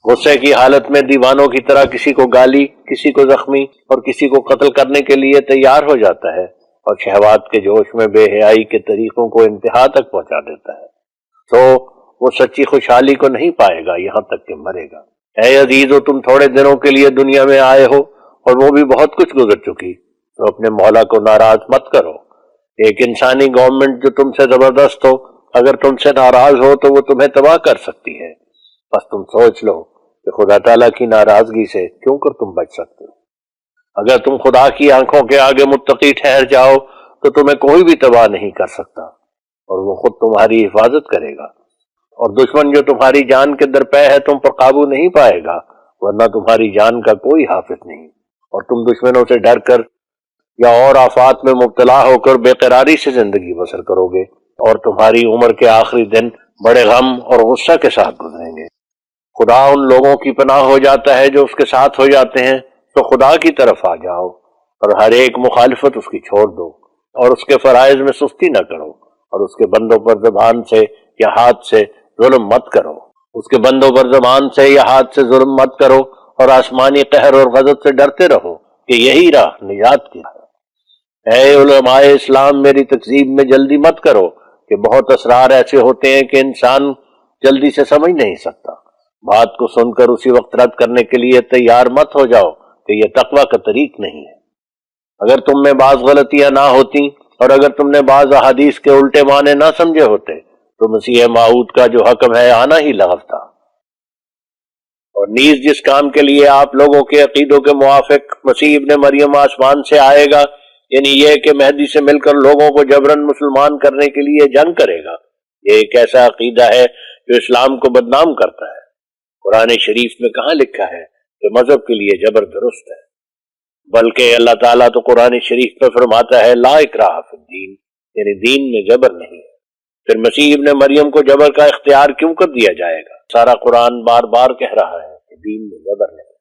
غصے کی حالت میں دیوانوں کی طرح کسی کو گالی، کسی کو زخمی اور کسی کو قتل کرنے کے لیے تیار ہو جاتا ہے، اور شہوات کے جوش میں بے حیائی کے طریقوں کو انتہا تک پہنچا دیتا ہے۔ تو وہ سچی خوشحالی کو نہیں پائے گا یہاں تک کہ مرے گا۔ اے عزیزو، تم تھوڑے دنوں کے لیے دنیا میں آئے ہو اور وہ بھی بہت کچھ گزر چکی، تو اپنے مولا کو ناراض مت کرو۔ ایک انسانی گورنمنٹ جو تم سے زبردست ہو اگر تم سے ناراض ہو تو وہ تمہیں تباہ کر سکتی ہے۔ بس تم سوچ لو کہ خدا تعالیٰ کی ناراضگی سے کیوں کر تم بچ سکتے ہو۔ اگر تم خدا کی آنکھوں کے آگے متقی ٹھہر جاؤ تو تمہیں کوئی بھی تباہ نہیں کر سکتا، اور وہ خود تمہاری حفاظت کرے گا۔ اور دشمن جو تمہاری جان کے درپے ہے تم پر قابو نہیں پائے گا، ورنہ تمہاری جان کا کوئی حافظ نہیں، اور تم دشمنوں سے ڈر کر یا اور آفات میں مبتلا ہو کر بے قراری سے زندگی بسر کرو گے، اور تمہاری عمر کے آخری دن بڑے غم اور غصہ کے ساتھ گزریں گے۔ خدا ان لوگوں کی پناہ ہو جاتا ہے جو اس کے ساتھ ہو جاتے ہیں، تو خدا کی طرف آ جاؤ اور ہر ایک مخالفت اس کی چھوڑ دو، اور اس کے فرائض میں سستی نہ کرو، اور اس کے بندوں پر زبان سے یا ہاتھ سے ظلم مت کرو۔ اس کے بندوں پر زبان سے یا ہاتھ سے ظلم مت کرو، اور آسمانی قہر اور غضب سے ڈرتے رہو کہ یہی راہ نجات کی ہے۔ اے علماء اسلام، میری تکذیب میں جلدی مت کرو کہ بہت اسرار ایسے ہوتے ہیں کہ انسان جلدی سے سمجھ نہیں سکتا۔ بات کو سن کر اسی وقت رد کرنے کے لیے تیار مت ہو جاؤ کہ یہ تقویٰ کا طریق نہیں ہے۔ اگر تم میں بعض غلطیاں نہ ہوتی اور اگر تم نے بعض احادیث کے الٹے معنی نہ سمجھے ہوتے تو مسیح موعود کا جو حکم ہے آنا ہی لغو تھا۔ اور نیز جس کام کے لیے آپ لوگوں کے عقیدوں کے موافق مسیح ابن مریم آسمان سے آئے گا، یعنی یہ کہ مہدی سے مل کر لوگوں کو جبراً مسلمان کرنے کے لیے جنگ کرے گا، یہ ایک ایسا عقیدہ ہے جو اسلام کو بدنام کرتا ہے۔ قرآن شریف میں کہاں لکھا ہے کہ مذہب کے لیے جبر درست ہے؟ بلکہ اللہ تعالیٰ تو قرآن شریف میں فرماتا ہے لا اکراہ فی الدین، یعنی دین میں جبر نہیں ہے۔ پھر مسیح ابن مریم کو جبر کا اختیار کیوں کر دیا جائے گا؟ سارا قرآن بار بار کہہ رہا ہے کہ دین میں جبر نہیں،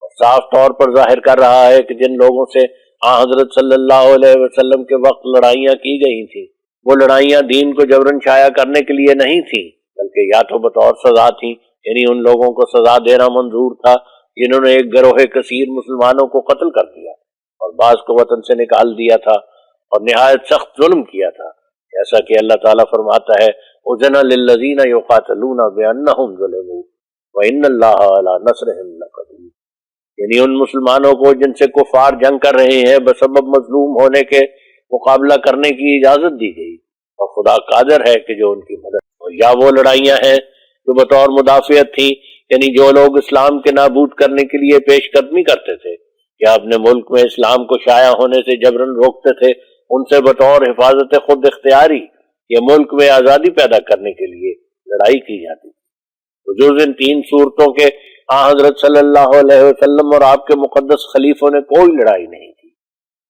اور صاف طور پر ظاہر کر رہا ہے کہ جن لوگوں سے حضرت صلی اللہ علیہ وسلم کے وقت لڑائیاں کی گئی تھیں، وہ لڑائیاں دین کو جبراً شائع کرنے کے لیے نہیں تھیں، بلکہ یا تو بطور سزا تھیں، یعنی ان لوگوں کو سزا دینا منظور تھا جنہوں نے ایک گروہ کثیر مسلمانوں کو قتل کر دیا اور بعض کو وطن سے نکال دیا تھا اور نہایت سخت ظلم کیا تھا، جیسا کہ اللہ تعالیٰ فرماتا ہے اذن للذین یقاتلون بانہم ظلموا وان اللہ علی نصرہم لقدیر، یعنی ان مسلمانوں کو جن سے کفار جنگ کر رہے ہیں بسبب مظلوم ہونے کے مقابلہ کرنے کی اجازت دی گئی، اور خدا قادر ہے کہ جو ان کی مدد۔ اور یا وہ لڑائیاں ہیں جو بطور مدافعت تھیں، یعنی جو لوگ اسلام کے نابود کرنے کے لیے پیش قدمی کرتے تھے یا اپنے ملک میں اسلام کو شائع ہونے سے جبراً روکتے تھے، ان سے بطور حفاظت خود اختیاری یہ ملک میں آزادی پیدا کرنے کے لیے لڑائی کی جاتی تھی۔ جز ان تین صورتوں کے حضرت صلی اللہ علیہ وسلم اور آپ کے مقدس خلیفوں نے کوئی لڑائی نہیں کی،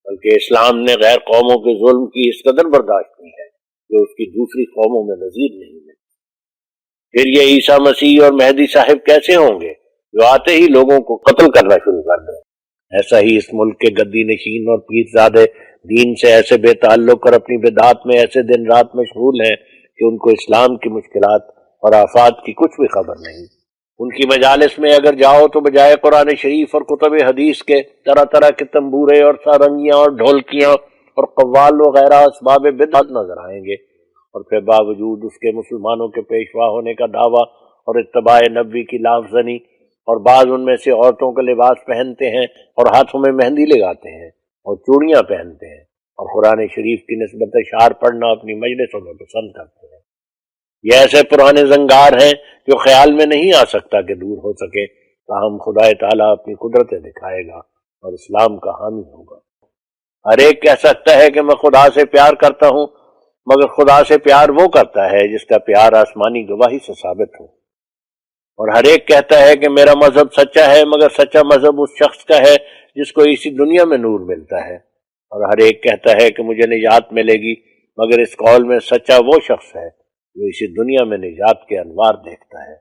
بلکہ اسلام نے غیر قوموں کے ظلم کی اس قدر برداشت کی ہے جو اس کی دوسری قوموں میں نظیر نہیں ہے۔ پھر یہ عیسیٰ مسیح اور مہدی صاحب کیسے ہوں گے جو آتے ہی لوگوں کو قتل کرنا شروع کر دیں؟ ایسا ہی اس ملک کے گدی نشین اور پیرزادے دین سے ایسے بے تعلق اور اپنی بدعات میں ایسے دن رات مشغول ہیں کہ ان کو اسلام کی مشکلات اور آفات کی کچھ بھی خبر نہیں۔ ان کی مجالس میں اگر جاؤ تو بجائے قرآن شریف اور کتب حدیث کے طرح طرح کے تنبورے اور سارنگیاں اور ڈھولکیاں اور قوال وغیرہ اسباب بدعت نظر آئیں گے، اور پھر باوجود اس کے مسلمانوں کے پیشوا ہونے کا دعویٰ اور اتباع نبوی کی لافزنی، اور بعض ان میں سے عورتوں کا لباس پہنتے ہیں اور ہاتھوں میں مہندی لگاتے ہیں اور چوڑیاں پہنتے ہیں اور قرآن شریف کی نسبت اشعار پڑھنا اپنی مجلسوں میں پسند کرتے ہیں۔ یہ ایسے پرانے زنگار ہیں جو خیال میں نہیں آ سکتا کہ دور ہو سکے، تاہم خدا تعالیٰ اپنی قدرتیں دکھائے گا اور اسلام کا حامی ہوگا۔ ہر ایک کہہ سکتا ہے کہ میں خدا سے پیار کرتا ہوں، مگر خدا سے پیار وہ کرتا ہے جس کا پیار آسمانی گواہی سے ثابت ہو۔ اور ہر ایک کہتا ہے کہ میرا مذہب سچا ہے، مگر سچا مذہب اس شخص کا ہے جس کو اسی دنیا میں نور ملتا ہے۔ اور ہر ایک کہتا ہے کہ مجھے نجات ملے گی، مگر اس قول میں سچا وہ شخص ہے جو اسی دنیا میں نجات کے انوار دیکھتا ہے۔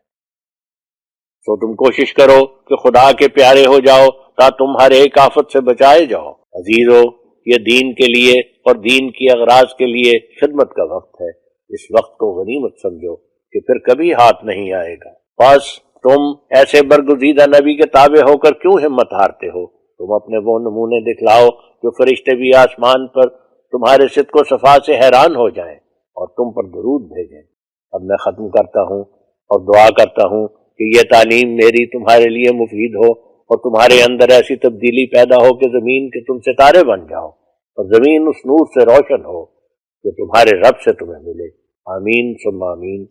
تو تم کوشش کرو کہ خدا کے پیارے ہو جاؤ تا تم ہر ایک آفت سے بچائے جاؤ۔ عزیزو، یہ دین کے لیے اور دین کی اغراض کے لیے خدمت کا وقت ہے۔ اس وقت کو غنیمت سمجھو کہ پھر کبھی ہاتھ نہیں آئے گا۔ بس تم ایسے برگزیدہ نبی کے تابع ہو کر کیوں ہمت ہارتے ہو؟ تم اپنے وہ نمونے دکھلاؤ جو فرشتے بھی آسمان پر تمہارے صدق و صفا سے حیران ہو جائیں اور تم پر درود بھیجیں۔ اب میں ختم کرتا ہوں اور دعا کرتا ہوں کہ یہ تعلیم میری تمہارے لیے مفید ہو اور تمہارے اندر ایسی تبدیلی پیدا ہو کہ زمین کے تم ستارے بن جاؤ اور زمین اس نور سے روشن ہو جو تمہارے رب سے تمہیں ملے۔ آمین ثم آمین۔